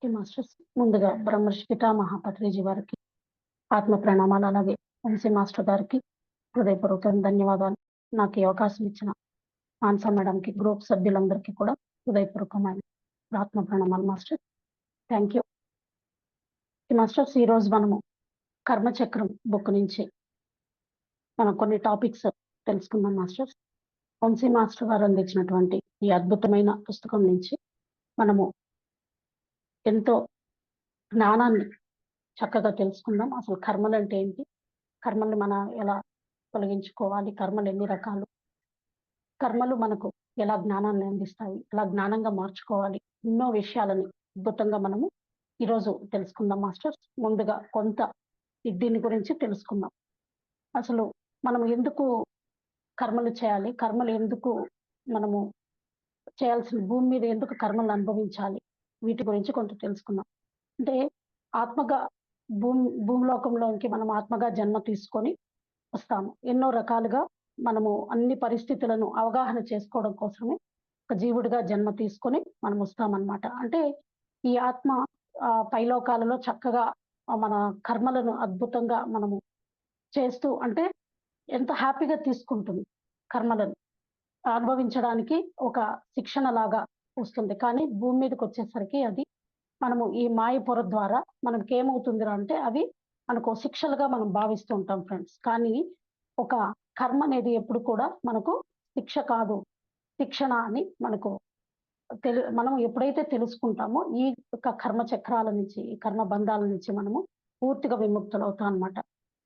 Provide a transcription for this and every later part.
Okay masters. ముందుగా బ్రహ్మర్షి పితామహ పత్రిజీ వారికి ఆత్మ ప్రణామాలు. అలాగే వంశీ మాస్టర్ గారికి హృదయపూర్వక ధన్యవాదాలు. నాకు ఈ అవకాశం ఇచ్చిన మానస మేడంకి, గ్రూప్ సభ్యులందరికీ కూడా హృదయపూర్వకమైన ఆత్మ ప్రణామాలు మాస్టర్. Thank you. మాస్టర్స్, ఈ రోజు మనము కర్మచక్రం బుక్ నుంచి మనం కొన్ని టాపిక్స్ తెలుసుకుందాం మాస్టర్స్. వంశీ మాస్టర్ గారు అందించినటువంటి ఈ అద్భుతమైన పుస్తకం నుంచి మనము ఎంతో జ్ఞానాన్ని చక్కగా తెలుసుకుందాం. అసలు కర్మలు అంటే ఏంటి, కర్మల్ని మనం ఎలా తొలగించుకోవాలి, కర్మలు ఎన్ని రకాలు, కర్మలు మనకు ఎలా జ్ఞానాన్ని అందిస్తాయి, ఎలా జ్ఞానంగా మార్చుకోవాలి, ఎన్నో విషయాలని అద్భుతంగా మనము ఈరోజు తెలుసుకుందాం మాస్టర్స్. ముందుగా కొంత దీని గురించి తెలుసుకుందాం. అసలు మనం ఎందుకు కర్మలు చేయాలి, కర్మలు ఎందుకు మనము చేయాల్సిన, భూమి మీద ఎందుకు కర్మలు అనుభవించాలి, వీటి గురించి కొంత తెలుసుకుందాం. అంటే ఆత్మగా భూమిలోకంలోకి మనం ఆత్మగా జన్మ తీసుకొని వస్తాము. ఎన్నో రకాలుగా మనము అన్ని పరిస్థితులను అవగాహన చేసుకోవడం కోసమే ఒక జీవుడిగా జన్మ తీసుకొని మనం వస్తామన్నమాట. అంటే ఈ ఆత్మ పైలోకాలలో చక్కగా మన కర్మలను అద్భుతంగా మనము చేస్తూ, అంటే ఎంత హ్యాపీగా తీసుకుంటుంది. కర్మలను అనుభవించడానికి ఒక శిక్షణ లాగా వస్తుంది. కానీ భూమి మీదకి వచ్చేసరికి అది మనము ఈ మాయ పొర ద్వారా మనకి ఏమవుతుందిరా అంటే అవి మనకు శిక్షలుగా మనం భావిస్తూ ఉంటాం ఫ్రెండ్స్. కానీ ఒక కర్మ అనేది ఎప్పుడు కూడా మనకు శిక్ష కాదు, శిక్షణ అని మనకు మనం ఎప్పుడైతే తెలుసుకుంటామో ఈ యొక్క కర్మ చక్రాల నుంచి, ఈ కర్మ బంధాల నుంచి మనము పూర్తిగా విముక్తులవుతాం అన్నమాట.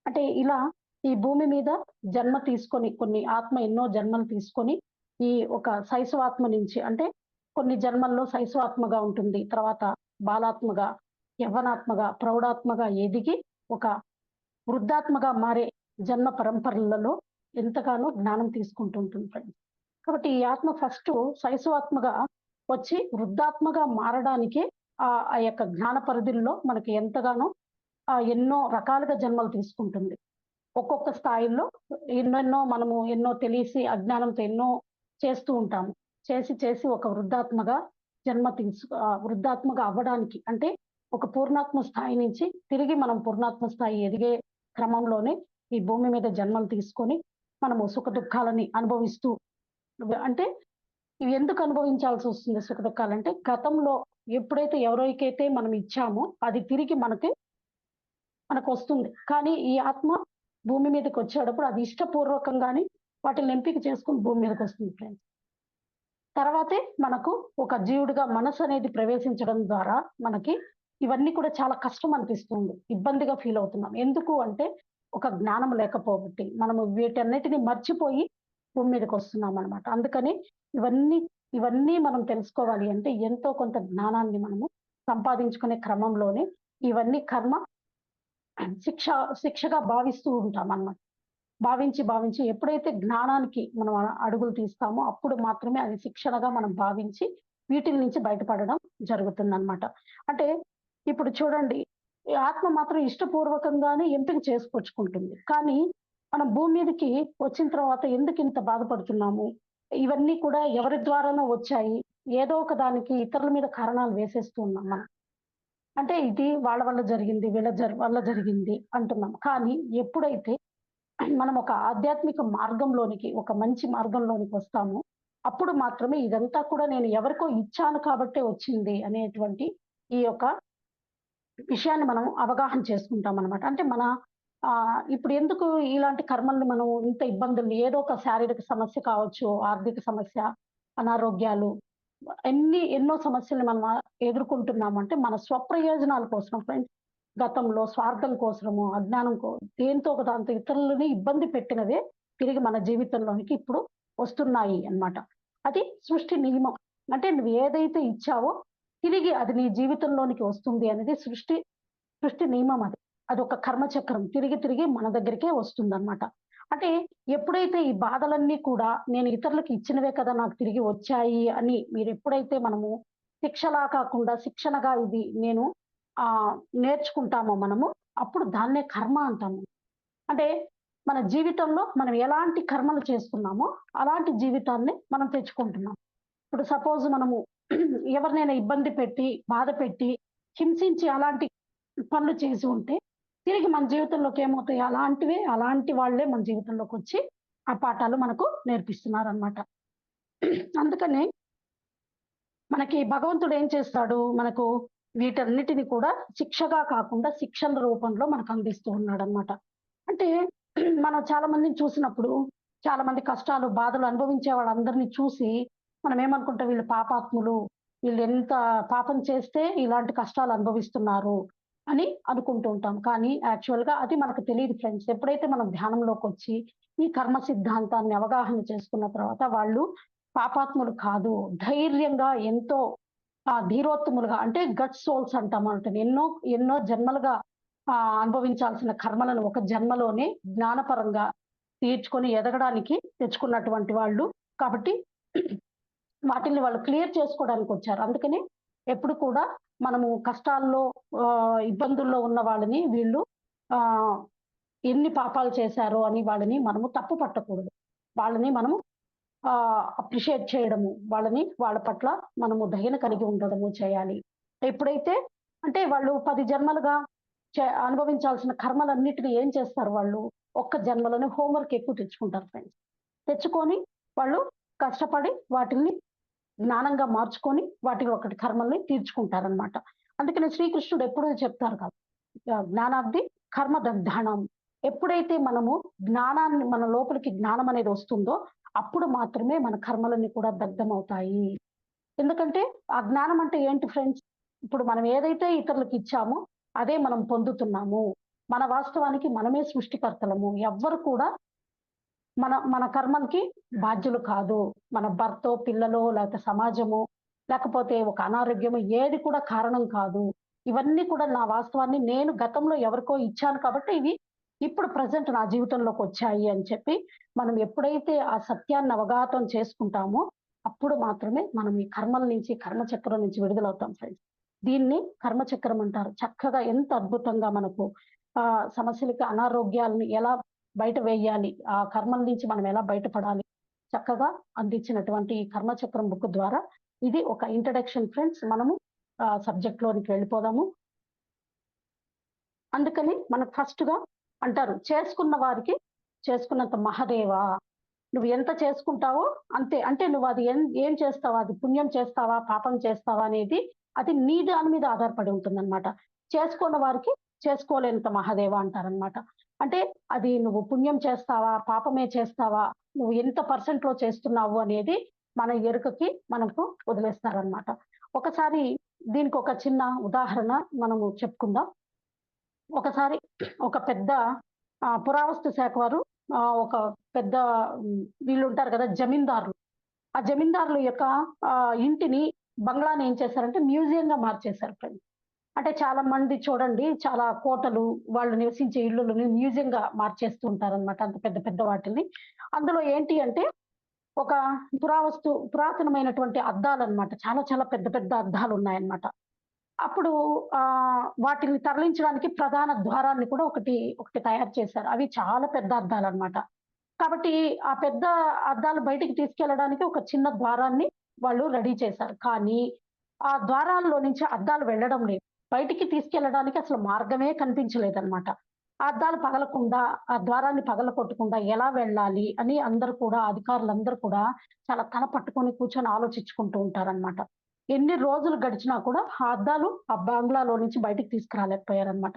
అంటే ఇలా ఈ భూమి మీద జన్మ తీసుకొని, కొన్ని ఆత్మ ఎన్నో జన్మలు తీసుకొని ఈ ఒక శైశవాత్మ నుంచి, అంటే కొన్ని జన్మల్లో శైశవాత్మగా ఉంటుంది, తర్వాత బాలాత్మగా, యవ్వనాత్మగా, ప్రౌఢాత్మగా ఎదిగి ఒక వృద్ధాత్మగా మారే జన్మ పరంపరలలో ఎంతగానో జ్ఞానం తీసుకుంటుంటుంది ఫ్రెండ్స్. కాబట్టి ఈ ఆత్మ ఫస్ట్ శైశవాత్మగా వచ్చి వృద్ధాత్మగా మారడానికి ఆ యొక్క జ్ఞాన పరిధుల్లో మనకి ఎంతగానో ఎన్నో రకాలుగా జన్మలు తీసుకుంటుంది. ఒక్కొక్క స్థాయిలో ఎన్నెన్నో మనము ఎన్నో తెలిసి అజ్ఞానంతో ఎన్నో చేస్తూ ఉంటాము. చేసి ఒక వృద్ధాత్మగా వృద్ధాత్మగా అవ్వడానికి, అంటే ఒక పూర్ణాత్మ స్థాయి నుంచి తిరిగి మనం పూర్ణాత్మ స్థాయి ఎదిగే క్రమంలోనే ఈ భూమి మీద జన్మలు తీసుకొని మనము సుఖ దుఃఖాలని అనుభవిస్తూ, అంటే ఇవి ఎందుకు అనుభవించాల్సి వస్తుంది సుఖ దుఃఖాలంటే, గతంలో ఎప్పుడైతే ఎవరికైతే మనం ఇచ్చామో అది తిరిగి మనకు వస్తుంది. కానీ ఈ ఆత్మ భూమి మీదకి వచ్చేటప్పుడు అది ఇష్టపూర్వకంగానే వాటిని ఎంపిక చేసుకుని భూమి మీదకి వస్తుంది ఫ్రెండ్స్. తర్వాతే మనకు ఒక జీవుడిగా మనసు అనేది ప్రవేశించడం ద్వారా మనకి ఇవన్నీ కూడా చాలా కష్టం అనిపిస్తుంది, ఇబ్బందిగా ఫీల్ అవుతున్నాం. ఎందుకు అంటే ఒక జ్ఞానం లేకపోబట్టి మనము వీటన్నిటిని మర్చిపోయి భూమి మీదకి వస్తున్నాం అనమాట. అందుకని ఇవన్నీ మనం తెలుసుకోవాలి అంటే ఎంతో కొంత జ్ఞానాన్ని మనము సంపాదించుకునే క్రమంలోనే ఇవన్నీ కర్మ శిక్షగా భావిస్తూ ఉంటాం అన్నమాట. భావించి ఎప్పుడైతే జ్ఞానానికి మనం అడుగులు తీస్తామో అప్పుడు మాత్రమే అది శిక్షణగా మనం భావించి వీటి నుంచి బయటపడడం జరుగుతుందన్నమాట. అంటే ఇప్పుడు చూడండి, ఈ ఆత్మ మాత్రం ఇష్టపూర్వకంగానే ఎంపిక చేసుకొచ్చుకుంటుంది. కానీ మనం భూమి మీదకి వచ్చిన తర్వాత ఎందుకు ఇంత బాధపడుతున్నాము, ఇవన్నీ కూడా ఎవరి ద్వారానో వచ్చాయి, ఏదో ఒక దానికి ఇతరుల మీద కారణాలు వేసేస్తూ ఉన్నాం మనం. అంటే ఇది వాళ్ళ వల్ల జరిగింది, వీళ్ళ వల్ల జరిగింది అంటున్నాం. కానీ ఎప్పుడైతే మనం ఒక ఆధ్యాత్మిక మార్గంలోనికి, ఒక మంచి మార్గంలోనికి వస్తామో అప్పుడు మాత్రమే ఇదంతా కూడా నేను ఎవరికో ఇచ్చాను కాబట్టే వచ్చింది అనేటువంటి ఈ యొక్క విషయాన్ని మనం అవగాహన చేసుకుంటాం అనమాట. అంటే ఇప్పుడు ఎందుకు ఇలాంటి కర్మల్ని మనం ఇంత ఇబ్బందులు, ఏదో ఒక శారీరక సమస్య కావచ్చు, ఆర్థిక సమస్య, అనారోగ్యాలు, ఎన్నో సమస్యల్ని మనం ఎదుర్కొంటున్నాము అంటే మన స్వప్రయోజనాల కోసం ఫ్రెండ్స్. గతంలో స్వార్థం కోసము, దేంతో ఒక దాంతో ఇతరులని ఇబ్బంది పెట్టినవే తిరిగి మన జీవితంలోనికి ఇప్పుడు వస్తున్నాయి అన్నమాట. అది సృష్టి నియమం. అంటే నువ్వు ఏదైతే ఇచ్చావో తిరిగి అది నీ జీవితంలోనికి వస్తుంది అనేది సృష్టి నియమం. అదొక కర్మచక్రం తిరిగి మన దగ్గరికే వస్తుందన్నమాట. అంటే ఎప్పుడైతే ఈ బాధలన్నీ కూడా నేను ఇతరులకు ఇచ్చినవే కదా నాకు తిరిగి వచ్చాయి అని మీరు ఎప్పుడైతే మనము శిక్షలా కాకుండా శిక్షణగా ఇది నేను నేర్చుకుంటామో మనము, అప్పుడు దాన్నే కర్మ అంటాము. అంటే మన జీవితంలో మనం ఎలాంటి కర్మలు చేస్తున్నామో అలాంటి జీవితాన్ని మనం తెచ్చుకుంటున్నాం. ఇప్పుడు సపోజ్ మనము ఎవరినైనా ఇబ్బంది పెట్టి, బాధ పెట్టి హింసించి అలాంటి పనులు చేసి ఉంటే తిరిగి మన జీవితంలోకి ఏమవుతాయి అలాంటి వాళ్ళే మన జీవితంలోకి వచ్చి ఆ పాఠాలు మనకు నేర్పిస్తున్నారనమాట. అందుకనే మనకి భగవంతుడు ఏం చేస్తాడు, మనకు వీటన్నిటిని కూడా శిక్షగా కాకుండా శిక్షణ రూపంలో మనకు అందిస్తూ ఉన్నాడనమాట. అంటే మనం చాలా మందిని చూసినప్పుడు, చాలా మంది కష్టాలు, బాధలు అనుభవించే వాళ్ళందరిని చూసి మనం ఏమనుకుంటాం, వీళ్ళు పాపాత్ములు, వీళ్ళు ఎంత పాపం చేస్తే ఇలాంటి కష్టాలు అనుభవిస్తున్నారు అని అనుకుంటూ ఉంటాం. కానీ యాక్చువల్‌గా అది మనకు తెలీదు ఫ్రెండ్స్. ఎప్పుడైతే మనం ధ్యానంలోకొచ్చి ఈ కర్మ సిద్ధాంతాన్ని అవగాహన చేసుకున్న తర్వాత వాళ్ళు పాపాత్ములు కాదు. ధైర్యంగా ఎంతో ధీరోత్తములుగా అంటే గట్ సోల్స్ అంటామనమాట. ఎన్నో ఎన్నో జన్మలుగా అనుభవించాల్సిన కర్మలను ఒక జన్మలోనే జ్ఞానపరంగా తీర్చుకొని ఎదగడానికి తెచ్చుకున్నటువంటి వాళ్ళు. కాబట్టి వాటిల్ని వాళ్ళు క్లియర్ చేసుకోవడానికొచ్చారు. అందుకని ఎప్పుడు కూడా మనము కష్టాల్లో ఇబ్బందుల్లో ఉన్న వాళ్ళని వీళ్ళు ఆహ్, ఎన్ని పాపాలు చేశారో అని వాళ్ళని మనము తప్పు పట్టకూడదు. వాళ్ళని మనము అప్రిషియేట్ చేయడము, వాళ్ళ పట్ల మనము దయను కలిగి ఉండడము చేయాలి. ఎప్పుడైతే అంటే వాళ్ళు 10 జన్మలుగా అనుభవించాల్సిన కర్మలన్నిటిని ఏం చేస్తారు వాళ్ళు, ఒక్క జన్మలోనే హోంవర్క్ ఎక్కువ తెచ్చుకుంటారు ఫ్రెండ్స్. తెచ్చుకొని వాళ్ళు కష్టపడి వాటిల్ని జ్ఞానంగా మార్చుకొని వాటిని ఒకటి కర్మల్ని తీర్చుకుంటారనమాట. అందుకనే శ్రీకృష్ణుడు ఎప్పుడూ చెప్తారు కదా! జ్ఞానాగ్ని కర్మ దగ్ధానం. ఎప్పుడైతే మనము జ్ఞానాన్ని మన లోపలికి జ్ఞానం అనేది వస్తుందో, అప్పుడు మాత్రమే మన కర్మలన్నీ కూడా దగ్ధమవుతాయి. ఎందుకంటే ఆ జ్ఞానం అంటే ఏంటి ఫ్రెండ్స్? ఇప్పుడు మనం ఏదైతే ఇతరులకు ఇచ్చామో అదే మనం పొందుతున్నాము. మన వాస్తవానికి మనమే సృష్టికర్తలము. ఎవ్వరు కూడా మన మన కర్మలకి బాధ్యులు కాదు. మన భర్తో, పిల్లలో, లేకపోతే సమాజమో, లేకపోతే ఒక అనారోగ్యమో ఏది కూడా కారణం కాదు. ఇవన్నీ కూడా నా వాస్తవాన్ని నేను గతంలో ఎవరికో ఇచ్చాను కాబట్టి ఇవి ఇప్పుడు ప్రెజెంట్ నా జీవితంలోకొచ్చాయి అని చెప్పి మనం ఎప్పుడైతే ఆ సత్యాన్ని అవగాహన చేసుకుంటామో అప్పుడు మాత్రమే మనం ఈ కర్మల నుంచి, కర్మచక్రం నుంచి విడుదలవుతాం ఫ్రెండ్స్. దీన్ని కర్మచక్రం అంటారు. చక్కగా ఎంత అద్భుతంగా మనకు సమస్యలకి, అనారోగ్యాలని ఎలా బయట వేయాలి, ఆ కర్మల నుంచి మనం ఎలా బయటపడాలి, చక్కగా అందించినటువంటి ఈ కర్మచక్రం బుక్ ద్వారా ఇది ఒక ఇంట్రడక్షన్ ఫ్రెండ్స్. మనము సబ్జెక్ట్ లోనికి వెళ్ళిపోదాము. అందుకని మనకు ఫస్ట్‌గా అంటారు, చేసుకున్న వారికి చేసుకున్నంత మహదేవా! నువ్వు ఎంత చేసుకుంటావో అంతే. అంటే నువ్వు అది ఏం చేస్తావా? అది పుణ్యం చేస్తావా? పాపం చేస్తావా? అనేది అది నీ దాని మీద ఆధారపడి ఉంటుందన్నమాట. చేసుకున్న వారికి చేసుకోలేనంత మహాదేవ అంటారన్నమాట. అంటే అది నువ్వు పుణ్యం చేస్తావా? పాపమే చేస్తావా? నువ్వు ఎంత పర్సెంట్‌లో చేస్తున్నావు అనేది మన ఎరుకకి మనకు వదిలేస్తారన్నమాట. ఒకసారి దీనికొక చిన్న ఉదాహరణ మనము చెప్పుకుందాం. ఒకసారి ఒక పెద్ద పురావస్తు శాఖ వారు ఒక పెద్ద వీళ్ళుంటారు కదా! జమీందారులు. ఆ జమీందారుల యొక్క ఇంటిని, బంగ్లాని ఏం చేశారంటే మ్యూజియంగా మార్చేశారు ఫ్రెండ్స్. అంటే చాలా మంది చూడండి చాలా కోటలు, వాళ్ళు నివసించే ఇల్లులని మ్యూజియంగా మార్చేస్తూ ఉంటారనమాట. అంత పెద్ద పెద్ద వాటిల్ని. అందులో ఏంటి అంటే ఒక పురాతనమైనటువంటి అద్దాలనమాట. చాలా చాలా పెద్ద పెద్ద అద్దాలున్నాయన్నమాట. అప్పుడు వాటిని తరలించడానికి ప్రధాన ద్వారాన్ని కూడా ఒకటి తయారు చేశారు. అవి చాలా పెద్ద అద్దాలన్నమాట. కాబట్టి ఆ పెద్ద అద్దాలు బయటికి తీసుకెళ్ళడానికి ఒక చిన్న ద్వారాన్ని వాళ్ళు రెడీ చేశారు. కానీ ఆ ద్వారాల్లో నుంచి అద్దాలు వెళ్ళడం లేదు. బయటికి తీసుకెళ్ళడానికి అసలు మార్గమే కనిపించలేదన్నమాట. ఆ అద్దాలు పగలకుండా, ఆ ద్వారాన్ని పగలగొట్టకుండా ఎలా వెళ్ళాలి అని అందరూ కూడా అధికారులందరూ కూడా చాలా తల పట్టుకొని కూర్చొని ఆలోచించుకుంటూ ఉంటారన్నమాట. ఎన్ని రోజులు గడిచినా కూడా ఆ అద్దాలు ఆ బంగ్లాలో నుంచి బయటికి తీసుకురాలేకపోయారన్నమాట.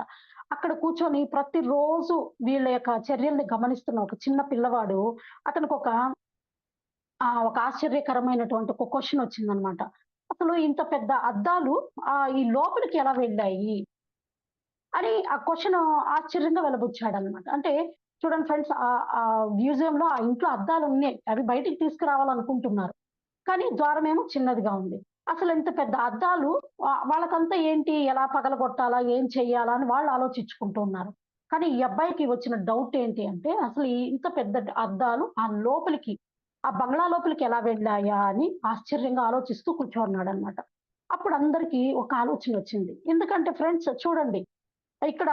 అక్కడ కూర్చొని ప్రతిరోజు వీళ్ళ యొక్క చర్యల్ని గమనిస్తున్న ఒక చిన్న పిల్లవాడు అతనికొక ఒక ఆశ్చర్యకరమైనటువంటి ఒక క్వెషన్ వచ్చిందనమాట. అసలు ఇంత పెద్ద అద్దాలు ఈ లోపలికి ఎలా వెళ్ళాయి? అని ఆ క్వెషన్ ఆశ్చర్యంగా వెలిబుచ్చాడనమాట. అంటే చూడండి ఫ్రెండ్స్ మ్యూజియంలో ఆ ఇంట్లో అద్దాలున్నాయి. అవి బయటికి తీసుకురావాలనుకుంటున్నారు. కానీ ద్వారమేమో చిన్నదిగా ఉంది. అసలు ఇంత పెద్ద అద్దాలు వాళ్ళకంతా ఏంటి ఎలా పగలగొట్టాలా? ఏం చెయ్యాలా? అని వాళ్ళు ఆలోచించుకుంటూ ఉన్నారు. కానీ ఈ అబ్బాయికి వచ్చిన డౌట్ ఏంటి అంటే అసలు ఇంత పెద్ద అద్దాలు లోపలికి ఆ బంగ్లా లోపలికి ఎలా వెళ్ళాయా? అని ఆశ్చర్యంగా ఆలోచిస్తూ కూర్చోన్నాడన్నమాట. అప్పుడు అందరికీ ఒక ఆలోచనొచ్చింది. ఎందుకంటే ఫ్రెండ్స్ చూడండి ఇక్కడ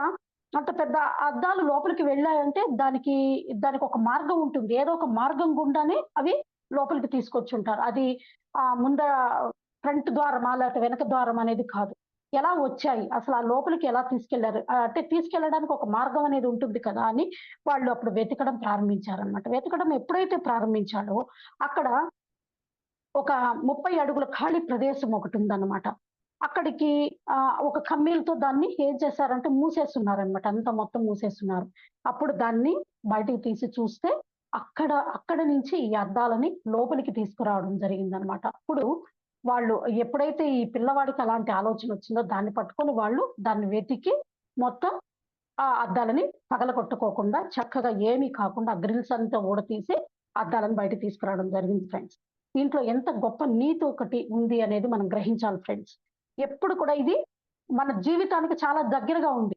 అంత పెద్ద అద్దాలు లోపలికి వెళ్ళాయంటే దానికొక మార్గం ఉంటుంది. ఏదో ఒక మార్గం గుండానే అవి లోపలికి తీసుకొచ్చుంటారు. అది ముందర ఫ్రంట్ ద్వారమా లేకపోతే వెనక ద్వారం అనేది కాదు. ఎలా వచ్చాయి? అసలు ఆ లోపలికి ఎలా తీసుకెళ్లారు? అంటే తీసుకెళ్ళడానికి ఒక మార్గం అనేది ఉంటుంది కదా! అని వాళ్ళు అప్పుడు వెతకడం ప్రారంభించారనమాట. వెతకడం ఎప్పుడైతే ప్రారంభించారో అక్కడ ఒక 30 అడుగుల ఖాళీ ప్రదేశం ఒకటుందన్నమాట. అక్కడికి ఒక కమ్మీలతో దాన్ని ఏం చేశారంటే మూసేస్తున్నారనమాట. అంతా మొత్తం మూసేస్తున్నారు. అప్పుడు దాన్ని బయటికి తీసి చూస్తే అక్కడ నుంచి ఈ అద్దాలని లోపలికి తీసుకురావడం జరిగిందనమాట. అప్పుడు వాళ్ళు ఎప్పుడైతే ఈ పిల్లవాడికి అలాంటి ఆలోచనొచ్చిందో దాన్ని పట్టుకొని వాళ్ళు దాన్ని వెతికి మొత్తం ఆ అద్దాలని పగలగొట్టుకోకుండా చక్కగా ఏమీ కాకుండా ఆ గ్రిల్స్ అంతా ఊడతీసి అద్దాలను బయటకి తీసుకురావడం జరిగింది ఫ్రెండ్స్. దీంట్లో ఎంత గొప్ప నీతి ఒకటి ఉంది అనేది మనం గ్రహించాలి ఫ్రెండ్స్. ఎప్పుడు కూడా ఇది మన జీవితానికి చాలా దగ్గరగా ఉంది.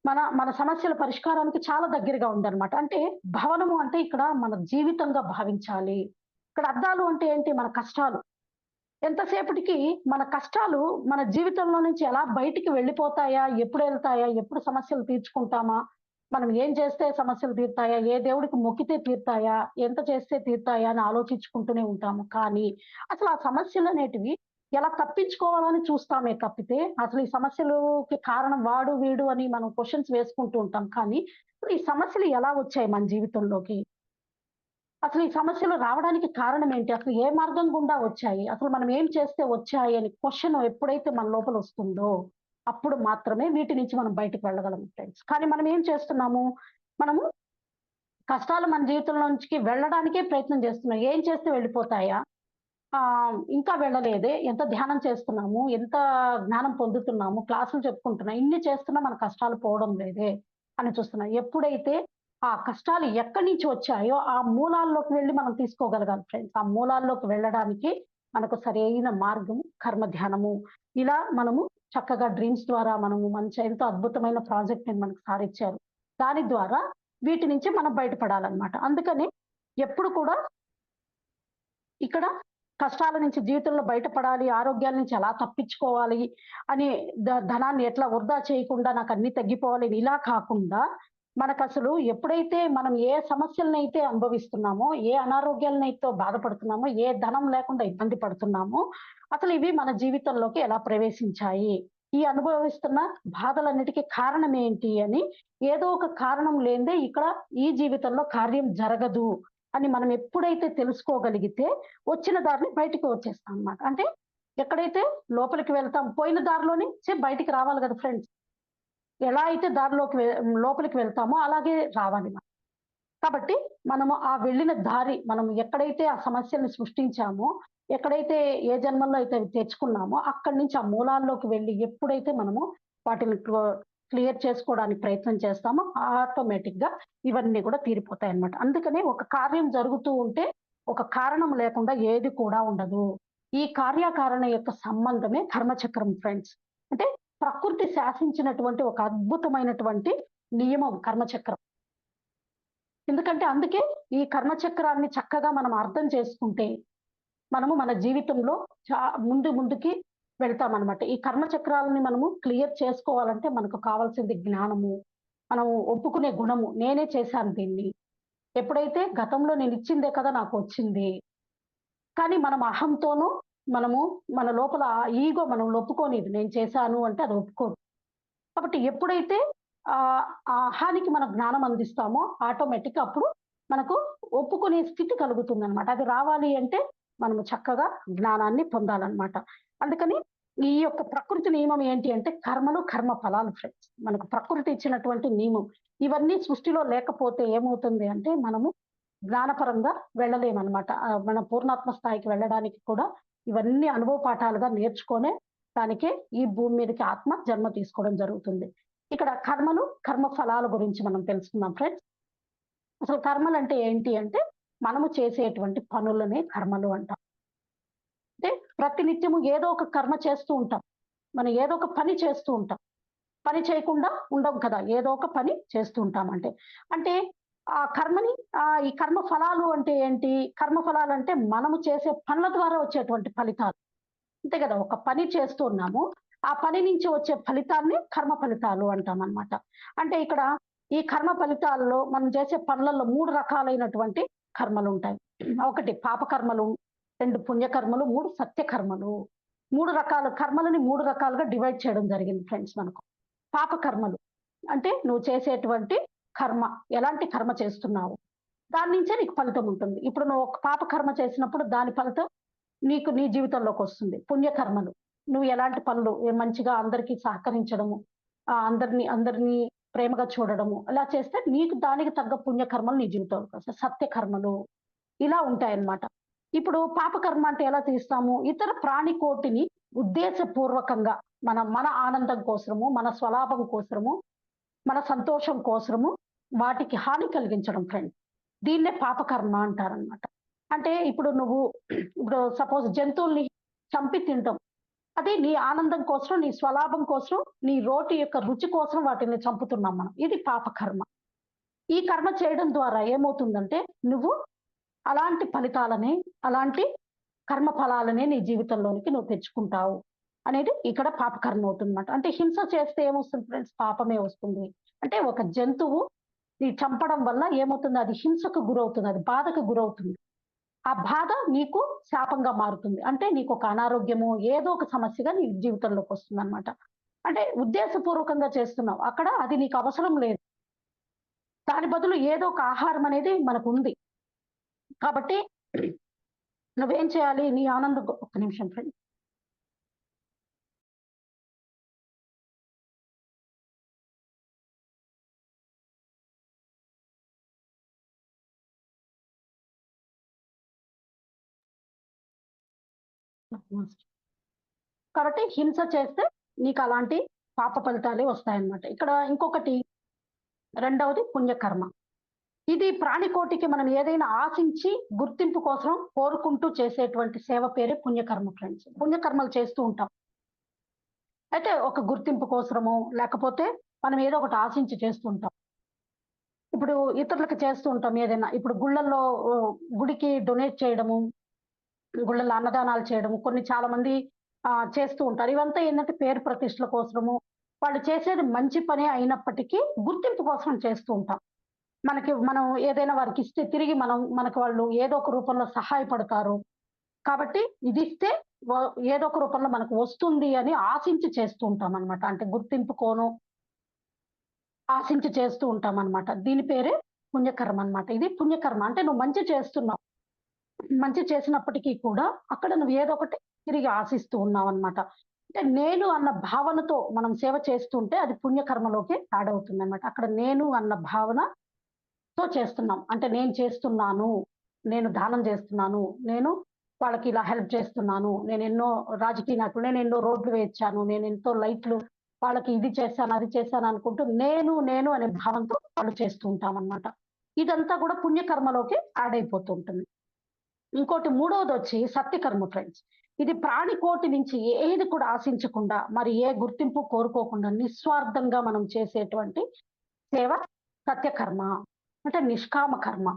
మన మన సమస్యల పరిష్కారానికి చాలా దగ్గరగా ఉందన్నమాట. అంటే భవనము అంటే ఇక్కడ మన జీవితంగా భావించాలి. ఇక్కడ అద్దాలు అంటే ఏంటి? మన కష్టాలు. ఎంతసేపటికి మన కష్టాలు మన జీవితంలో నుంచి ఎలా బయటికి వెళ్ళిపోతాయా? ఎప్పుడెళ్తాయా? ఎప్పుడు సమస్యలు తీర్చుకుంటామా? మనం ఏం చేస్తే సమస్యలు తీరుతాయా? ఏ దేవుడికి మొక్కితే తీరుతాయా? ఎంత చేస్తే తీరుతాయా? అని ఆలోచించుకుంటూనే ఉంటాము. కానీ అసలు ఆ సమస్యలనేటివి ఎలా తప్పించుకోవాలని చూస్తామే తప్పితే, అసలు ఈ సమస్యలుకి కారణం వాడు, వీడు అని మనం క్వెషన్స్ వేసుకుంటూ ఉంటాం. కానీ ఈ సమస్యలు ఎలా వచ్చాయి మన జీవితంలోకి? అసలు ఈ సమస్యలు రావడానికి కారణం ఏంటి? అసలు ఏ మార్గం గుండా వచ్చాయి? అసలు మనం ఏం చేస్తే వచ్చాయి అని క్వెషన్ ఎప్పుడైతే మన లోపల వస్తుందో, అప్పుడు మాత్రమే వీటి నుంచి మనం బయటకి వెళ్ళగలం ఫ్రెండ్స్. కానీ మనం ఏం చేస్తున్నాము? మనము కష్టాలు మన జీవితంలో నుంచి వెళ్ళడానికే ప్రయత్నం చేస్తున్నాం. ఏం చేస్తే వెళ్ళిపోతాయా? ఇంకా వెళ్ళలేదే. ఎంత ధ్యానం చేస్తున్నాము, ఎంత జ్ఞానం పొందుతున్నాము, క్లాసులు చెప్పుకుంటున్నాం. ఇన్ని చేస్తున్నా మన కష్టాలు పోవడం లేదే అని చూస్తున్నాం. ఎప్పుడైతే ఆ కష్టాలు ఎక్కడి నుంచి వచ్చాయో ఆ మూలాల్లోకి వెళ్లి మనం తీసుకోగలగాలి ఫ్రెండ్స్. ఆ మూలాల్లోకి వెళ్ళడానికి మనకు సరైన మార్గము కర్మ ధ్యానము. ఇలా మనము చక్కగా డ్రీమ్స్ ద్వారా మనము మంచి ఎంతో అద్భుతమైన ప్రాజెక్ట్‌ని మనకు సారిచ్చారు. దాని ద్వారా వీటి నుంచి మనం బయటపడాలన్నమాట. అందుకని ఎప్పుడు కూడా ఇక్కడ కష్టాల నుంచి జీవితంలో బయటపడాలి, ఆరోగ్యాల నుంచి ఎలా తప్పించుకోవాలి అని ధనాన్ని ఎట్లా వృధా చేయకుండా నాకన్నీ తగ్గిపోవాలి ఇలా కాకుండా, మనకసలు ఎప్పుడైతే మనం ఏ సమస్యలనైతే అనుభవిస్తున్నామో, ఏ అనారోగ్యాలనైతే బాధపడుతున్నామో, ఏ ధనం లేకుండా ఇబ్బంది పడుతున్నామో, అసలు ఇవి మన జీవితంలోకి ఎలా ప్రవేశించాయి? ఈ అనుభవిస్తున్న బాధలన్నిటికి కారణం ఏంటి అని ఏదో ఒక కారణం లేనిదే ఇక్కడ ఈ జీవితంలో కార్యం జరగదు అని మనం ఎప్పుడైతే తెలుసుకోగలిగితే వచ్చిన దారిని బయటికి వచ్చేస్తాం అన్నమాట. అంటే ఎక్కడైతే లోపలికి వెళ్తాం పోయిన దారిలోనే బయటికి రావాలి కదా ఫ్రెండ్స్. ఎలా అయితే లోపలికి వెళ్తామో అలాగే రావాలి మనం. కాబట్టి మనము ఆ వెళ్ళిన దారి మనం ఎక్కడైతే ఆ సమస్యల్ని సృష్టించామో, ఎక్కడైతే ఏ జన్మల్లో అయితే అవి తెచ్చుకున్నామో అక్కడి నుంచి ఆ మూలాల్లోకి వెళ్లి ఎప్పుడైతే మనము వాటిని క్లియర్ చేసుకోవడానికి ప్రయత్నం చేస్తామో ఆటోమేటిక్‌గా ఇవన్నీ కూడా తీరిపోతాయన్నమాట. అందుకనే ఒక కార్యం జరుగుతూ ఉంటే ఒక కారణం లేకుండా ఏది కూడా ఉండదు. ఈ కార్యకారణ యొక్క సంబంధమే కర్మచక్రం ఫ్రెండ్స్. అంటే ప్రకృతి శాసించినటువంటి ఒక అద్భుతమైనటువంటి నియమం కర్మచక్రం. ఎందుకంటే అందుకే ఈ కర్మచక్రాన్ని చక్కగా మనం అర్థం చేసుకుంటే, మనము మన జీవితంలో ముందుకి వెళ్తామనమాట. ఈ కర్మచక్రాలని మనము క్లియర్ చేసుకోవాలంటే మనకు కావాల్సింది జ్ఞానము. మనము ఒప్పుకునే గుణము. నేనే చేశాను దీన్ని. ఎప్పుడైతే గతంలో నేనిచ్చిందే కదా నాకొచ్చింది. కానీ మనం అహంతోనూ మనము మన లోపల ఈగో మనల్ని ఒప్పుకోనిది. నేను చేశాను అంటే అది ఒప్పుకోదు. కాబట్టి ఎప్పుడైతే ఆ అహానికి మనం జ్ఞానం అందిస్తామో ఆటోమేటిక్‌గా అప్పుడు మనకు ఒప్పుకునే స్థితి కలుగుతుందనమాట. అది రావాలి అంటే మనము చక్కగా జ్ఞానాన్ని పొందాలనమాట. అందుకని ఈ యొక్క ప్రకృతి నియమం ఏంటి అంటే కర్మలు, కర్మ ఫలాలు ఫ్రెండ్స్. మనకు ప్రకృతి ఇచ్చినటువంటి నియమం. ఇవన్నీ సృష్టిలో లేకపోతే ఏమవుతుంది అంటే మనము జ్ఞానపరంగా వెళ్ళలేమనమాట. మన పూర్ణాత్మ స్థాయికి వెళ్ళడానికి కూడా ఇవన్నీ అనుభవ పాఠాలుగా నేర్చుకొనే దానికే ఈ భూమి మీదకి ఆత్మ జన్మ తీసుకోవడం జరుగుతుంది. ఇక్కడ కర్మలు, కర్మ ఫలాల గురించి మనం తెలుసుకుందాం ఫ్రెండ్స్. అసలు కర్మలంటే ఏంటి అంటే మనము చేసేటువంటి పనులనే కర్మలు అంటాం. అంటే ప్రతినిత్యము ఏదో ఒక కర్మ చేస్తూ ఉంటాం. మనం ఏదో ఒక పని చేస్తూ ఉంటాం. పని చేయకుండా ఉండం కదా! ఏదో ఒక పని చేస్తూ ఉంటాం అంటే. అంటే ఆ కర్మని ఈ కర్మ ఫలాలు అంటే ఏంటి? కర్మ ఫలాలంటే మనము చేసే పనుల ద్వారా వచ్చేటువంటి ఫలితాలు. అంతే కదా! ఒక పని చేస్తున్నాము. ఆ పని నుంచి వచ్చే ఫలితాన్ని కర్మ ఫలితాలు అంటామనమాట. అంటే ఇక్కడ ఈ కర్మ ఫలితాల్లో మనం చేసే పనులలో 3 రకాలైనటువంటి కర్మలుంటాయి. ఒకటి పాప కర్మలు, 2 పుణ్యకర్మలు, 3 సత్య కర్మలు. 3 రకాల కర్మలని 3 రకాలుగా డివైడ్ చేయడం జరిగింది ఫ్రెండ్స్ మనకు. పాప కర్మలు అంటే నువ్వు చేసేటువంటి కర్మ, ఎలాంటి కర్మ చేస్తున్నావు? దాని నుంచే నీకు ఫలితం ఉంటుంది. ఇప్పుడు నువ్వు ఒక పాప కర్మ చేసినప్పుడు దాని ఫలితం నీకు నీ జీవితంలోకొస్తుంది. పుణ్యకర్మలు నువ్వు ఎలాంటి పనులు మంచిగా అందరికీ సహకరించడము, అందరిని ప్రేమగా చూడడము, ఇలా చేస్తే నీకు దానికి తగ్గ పుణ్యకర్మలు నీ జీవితంలోకొస్తాయి. సత్యకర్మలు ఇలా ఉంటాయన్నమాట. ఇప్పుడు పాపకర్మ అంటే ఎలా తీస్తాము? ఇతర ప్రాణికోటిని ఉద్దేశపూర్వకంగా మన ఆనందం కోసము, మన స్వలాభం కోసము, మన సంతోషం కోసము వాటికి హాని కలిగించడం ఫ్రెండ్. దీన్నే పాపకర్మ అంటారనమాట. అంటే ఇప్పుడు సపోజ్ జంతువుల్ని చంపి తింటాం. అది నీ ఆనందం కోసం, నీ స్వలాభం కోసం, నీ రోటి యొక్క రుచి కోసం వాటిని చంపుతున్నాం మనం. ఇది పాపకర్మ. ఈ కర్మ చేయడం ద్వారా ఏమవుతుందంటే నువ్వు అలాంటి ఫలితాలని, అలాంటి కర్మ ఫలాలనే నీ జీవితంలోనికి నువ్వు తెచ్చుకుంటావు అనేది ఇక్కడ పాపకర్మ అవుతుందన్నమాట. అంటే హింస చేస్తే ఏమొస్తుంది ఫ్రెండ్స్? పాపమే వస్తుంది. అంటే ఒక జంతువు నీ చంపడం వల్ల ఏమవుతుంది? అది హింసకు గురవుతుంది. అది బాధకు గురవుతుంది. ఆ బాధ నీకు శాపంగా మారుతుంది. అంటే నీకు ఒక అనారోగ్యమో, ఏదో ఒక సమస్యగా నీ జీవితంలోకి వస్తుందన్నమాట. అంటే ఉద్దేశపూర్వకంగా చేస్తున్నావు. అక్కడ అది నీకు అవసరం లేదు. దాని బదులు ఏదో ఒక ఆహారం అనేది మనకుంది. కాబట్టి నువ్వేం చేయాలి? నీ ఆనందం ఒక్క నిమిషం ఫ్రెండ్. కాబట్టి హింస చేస్తే నీకు అలాంటి పాప ఫలితాలే వస్తాయన్నమాట. ఇక్కడ ఇంకొకటి రెండవది పుణ్యకర్మ. ఇది ప్రాణికోటికి మనం ఏదైనా ఆశించి గుర్తింపు కోసం కోరుకుంటూ చేసేటువంటి సేవ పేరే పుణ్యకర్మ ఫ్రెండ్స్. పుణ్యకర్మలు చేస్తూ ఉంటాం. అయితే ఒక గుర్తింపు కోసమో, లేకపోతే మనం ఏదో ఒకటి ఆశించి చేస్తూ ఉంటాం. ఇప్పుడు ఇతరులకు చేస్తూ ఉంటాం ఏదైనా. ఇప్పుడు గుళ్ళల్లో గుడికి డొనేట్ చేయడము, గుళ్ళల్లో అన్నదానాలు చేయడము, కొన్ని చాలా మంది చేస్తూ ఉంటారు. ఇవంతా ఏంటంటే పేరు ప్రతిష్టల కోసము, వాళ్ళు చేసేది మంచి పనే అయినప్పటికీ గుర్తింపు కోసం చేస్తూ ఉంటాం. మనం ఏదైనా వారికిస్తే తిరిగి మనకు వాళ్ళు ఏదో ఒక రూపంలో సహాయపడతారు. కాబట్టి ఇదిస్తే ఏదో ఒక రూపంలో మనకు వస్తుంది అని ఆశించి చేస్తూ ఉంటామనమాట. అంటే గుర్తింపుకోను ఆశించి చేస్తూ ఉంటామనమాట. దీని పేరే పుణ్యకర్మ అనమాట. ఇది పుణ్యకర్మ అంటే నువ్వు మంచి చేస్తున్నావు. మంచి చేసినప్పటికీ కూడా అక్కడ నువ్వు ఏదో ఒకటి తిరిగి ఆశిస్తూ ఉన్నావనమాట. అంటే నేను అన్న భావనతో మనం సేవ చేస్తుంటే అది పుణ్యకర్మలోకి యాడ్ అవుతుందనమాట. అక్కడ నేను అన్న భావనతో చేస్తున్నాం. అంటే నేను చేస్తున్నాను, నేను దానం చేస్తున్నాను, నేను వాళ్ళకి ఇలా హెల్ప్ చేస్తున్నాను, నేనెన్నో రాజకీయ నాయకులు, నేనెన్నో రోడ్లు వేయించాను, నేనెంతో లైట్లు వాళ్ళకి ఇది చేశాను, అది చేశాను అనుకుంటూ నేను అనే భావంతో వాళ్ళు చేస్తూ ఉంటామనమాట. ఇదంతా కూడా పుణ్యకర్మలోకి యాడ్ అయిపోతూ ఉంటుంది. ఇంకోటి మూడవదొచ్చి సత్యకర్మ ఫ్రెండ్స్. ఇది ప్రాణికోటి నుంచి ఏది కూడా ఆశించకుండా, మరి ఏ గుర్తింపు కోరుకోకుండా నిస్వార్థంగా మనం చేసేటువంటి సేవ సత్యకర్మ. అంటే నిష్కామ కర్మ.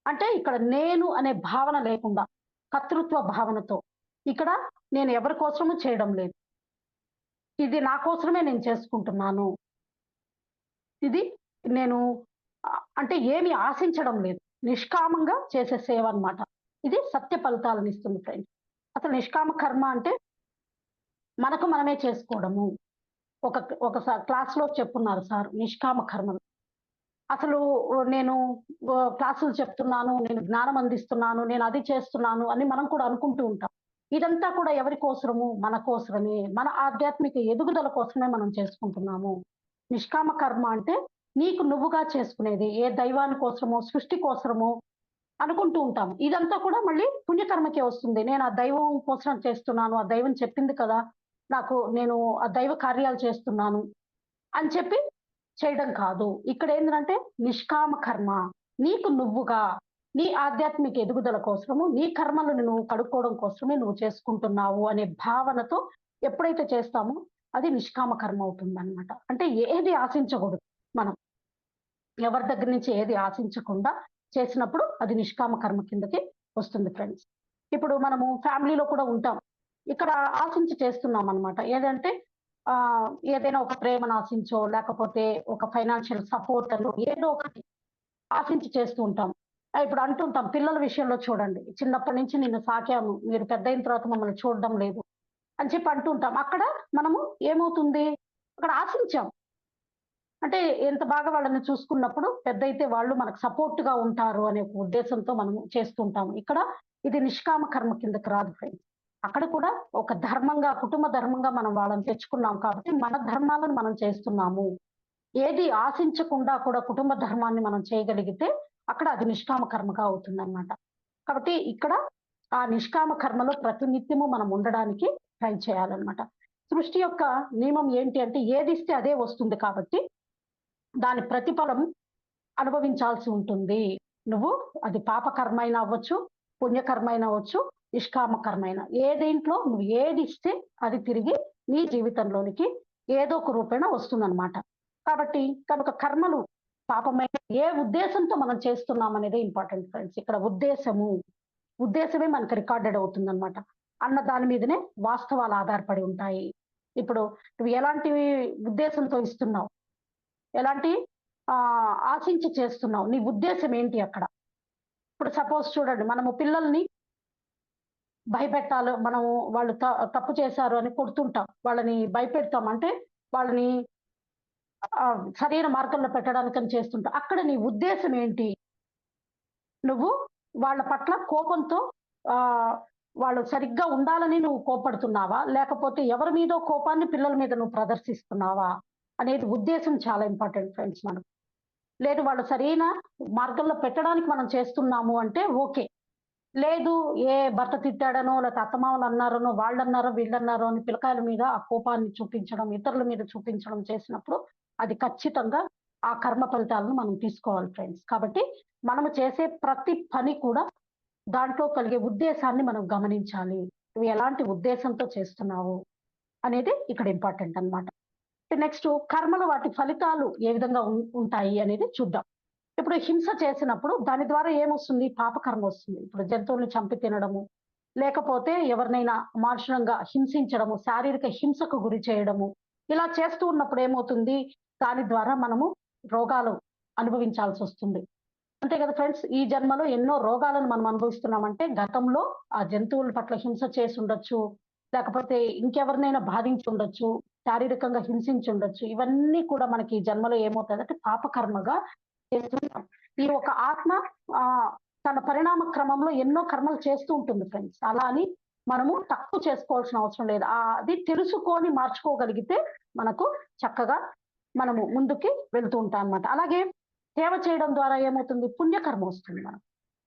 అంటే ఇక్కడ నేను అనే భావన లేకుండా, కర్తృత్వ భావనతో ఇక్కడ నేను ఎవరి కోసము చేయడం లేదు. ఇది నా కోసమే నేను చేసుకుంటున్నాను. ఇది నేను అంటే ఏమి ఆశించడం లేదు. నిష్కామంగా చేసే సేవ అన్నమాట. ఇది సత్య ఫలితాలనిస్తుంది ఫ్రెండ్స్. అసలు నిష్కామ కర్మ అంటే మనకు మనమే చేసుకోవడము. ఒక ఒక క్లాస్‌లో చెప్పున్నారు సార్ నిష్కామ కర్మలు. అసలు నేను క్లాసులు చెప్తున్నాను, నేను జ్ఞానం అందిస్తున్నాను, నేను అది చేస్తున్నాను అని మనం కూడా అనుకుంటూ ఉంటాం. ఇదంతా కూడా ఎవరి కోసరము? మన కోసరమే. మన ఆధ్యాత్మిక ఎదుగుదల కోసమే మనం చేసుకుంటున్నాము. నిష్కామ కర్మ అంటే నీకు నువ్వుగా చేసుకునేది. ఏ దైవాని కోసమో, సృష్టి కోసమో అనుకుంటూ ఉంటాం. ఇదంతా కూడా మళ్ళీ పుణ్యకర్మకే వస్తుంది. నేను ఆ దైవం కోసం చేస్తున్నాను. ఆ దైవం చెప్పింది కదా! నేను ఆ దైవ కార్యాలు చేస్తున్నాను అని చెప్పి చేయడం కాదు. ఇక్కడేందంటే నిష్కామ కర్మ. నీకు నువ్వుగా, నీ ఆధ్యాత్మిక ఎదుగుదల కోసము, నీ కర్మలను నువ్వు కడుక్కోవడం కోసమే నువ్వు చేసుకుంటున్నావు అనే భావనతో ఎప్పుడైతే చేస్తామో అది నిష్కామ కర్మ అవుతుందన్నమాట. అంటే ఏది ఆశించకూడదు మనం. ఎవరి దగ్గర నుంచి ఏది ఆశించకుండా చేసినప్పుడు అది నిష్కామ కర్మ కిందకి వస్తుంది ఫ్రెండ్స్. ఇప్పుడు మనము ఫ్యామిలీలో కూడా ఉంటాం. ఇక్కడ ఆశించి చేస్తున్నాం అన్నమాట. ఏదంటే ఏదైనా ఒక ప్రేమను ఆశించో, లేకపోతే ఒక ఫైనాన్షియల్ సపోర్ట్ అనో ఏదో ఒకటి ఆశించి చేస్తూ ఉంటాం. ఇప్పుడు అంటుంటాం పిల్లల విషయంలో చూడండి. చిన్నప్పటి నుంచి నిన్ను సాకాము. మీరు పెద్దయిన తర్వాత మమ్మల్ని చూడడం లేదు. అని చెప్పి అంటుంటాం. అక్కడ మనము ఏమవుతుంది, అక్కడ ఆశించాం. అంటే ఎంత బాగా వాళ్ళని చూసుకున్నప్పుడు పెద్దయితే వాళ్ళు మనకు సపోర్ట్‌గా ఉంటారు అనే ఒక ఉద్దేశంతో మనము చేస్తుంటాము. ఇక్కడ ఇది నిష్కామ కర్మ కిందకి రాదు ఫ్రెండ్స్. అక్కడ కూడా ఒక ధర్మంగా, కుటుంబ ధర్మంగా మనం వాళ్ళని తెచ్చుకున్నాం కాబట్టి మన ధర్మాలను మనం చేస్తున్నాము. ఏది ఆశించకుండా కూడా కుటుంబ ధర్మాన్ని మనం చేయగలిగితే అక్కడ అది నిష్కామ కర్మగా అవుతుందన్నమాట. కాబట్టి ఇక్కడ ఆ నిష్కామ కర్మలో ప్రతినిత్యము మనం ఉండడానికి ట్రై చేయాలన్నమాట. సృష్టి యొక్క నియమం ఏంటి అంటే ఏదిస్తే అదే వస్తుంది కాబట్టి దాని ప్రతిఫలం అనుభవించాల్సి ఉంటుంది. నువ్వు అది పాప కర్మ అయినా అవ్వచ్చు, పుణ్యకర్మ అయినా అవ్వచ్చు, నిష్కామ కర్మ అయినా. ఏ దేంట్లో నువ్వు ఏదిస్తే అది తిరిగి నీ జీవితంలోనికి ఏదో ఒక రూపేణ వస్తుందన్నమాట. కాబట్టి కనుక కర్మలు పాపమైన ఏ ఉద్దేశంతో మనం చేస్తున్నాం అనేదే ఇంపార్టెంట్ ఫ్రెండ్స్. ఇక్కడ ఉద్దేశమే మనకు రికార్డెడ్ అవుతుందన్నమాట. అన్న దాని మీదనే వాస్తవాలు ఆధారపడి ఉంటాయి. ఇప్పుడు నువ్వు ఎలాంటి ఉద్దేశంతో ఇస్తున్నావు? ఎలాంటి ఆశించి చేస్తున్నావు? నీ ఉద్దేశ్యం ఏంటి అక్కడ? ఇప్పుడు సపోజ్ చూడండి, మనము పిల్లల్ని భయపెట్టాలి, మనము వాళ్ళు తప్పు చేశారు అని కొడుతుంటాం. వాళ్ళని భయపెడతాం. అంటే వాళ్ళని సరైన మార్గంలో పెట్టడానికని చేస్తుంటాం. అక్కడ నీ ఉద్దేశ్యం ఏంటి? నువ్వు వాళ్ళ పట్ల కోపంతో వాళ్ళు సరిగ్గా ఉండాలని నువ్వు కోపడుతున్నావా? లేకపోతే ఎవరి మీదో కోపాన్ని పిల్లల మీద నువ్వు ప్రదర్శిస్తున్నావా? అనేది ఉద్దేశం చాలా ఇంపార్టెంట్ ఫ్రెండ్స్ మనకు. లేదు వాళ్ళు సరైన మార్గంలో పెట్టడానికి మనం చేస్తున్నాము అంటే ఓకే. లేదు ఏ భర్త తిట్టాడనో, లేకపోతే అత్తమామలు అన్నారనో, వాళ్ళన్నారో, వీళ్ళన్నారో అని పిల్లకాయల మీద ఆ కోపాన్ని చూపించడం, ఇతరుల మీద చూపించడం చేసినప్పుడు అది ఖచ్చితంగా ఆ కర్మ ఫలితాలను మనం తీసుకోవాలి ఫ్రెండ్స్. కాబట్టి మనము చేసే ప్రతి పని కూడా దాంట్లో కలిగే ఉద్దేశాన్ని మనం గమనించాలి. నువ్వు ఎలాంటి ఉద్దేశంతో చేస్తున్నావు అనేది ఇక్కడ ఇంపార్టెంట్ అన్నమాట. నెక్స్ట్ కర్మలు వాటి ఫలితాలు ఏ విధంగా ఉంటాయి అనేది చూద్దాం. ఇప్పుడు హింస చేసినప్పుడు దాని ద్వారా ఏమొస్తుంది? పాపకర్మ వస్తుంది. ఇప్పుడు జంతువుల్ని చంపి తినడము, లేకపోతే ఎవరినైనా అమానుషంగా హింసించడము, శారీరక హింసకు గురి చేయడము, ఇలా చేస్తూ ఉన్నప్పుడు ఏమవుతుంది? దాని ద్వారా మనము రోగాలు అనుభవించాల్సి వస్తుంది. అంతే కదా ఫ్రెండ్స్. ఈ జన్మలో ఎన్నో రోగాలను మనం అనుభవిస్తున్నామంటే గతంలో ఆ జంతువుల పట్ల హింస చేసి ఉండొచ్చు, లేకపోతే ఇంకెవరినైనా బాధించి ఉండొచ్చు, శారీరకంగా హింసించి ఉండొచ్చు. ఇవన్నీ కూడా మనకి ఈ జన్మలో ఏమవుతుందంటే పాపకర్మగా చేస్తుంటాం. ఈ ఒక ఆత్మ తన పరిణామ క్రమంలో ఎన్నో కర్మలు చేస్తూ ఉంటుంది ఫ్రెండ్స్. అలా అని మనము తక్కువ చేసుకోవాల్సిన అవసరం లేదు. అది తెలుసుకొని మార్చుకోగలిగితే మనకు చక్కగా మనము ముందుకి వెళ్తూ ఉంటాం అన్నమాట. అలాగే సేవ చేయడం ద్వారా ఏమవుతుంది? పుణ్యకర్మ వస్తుంది మనం.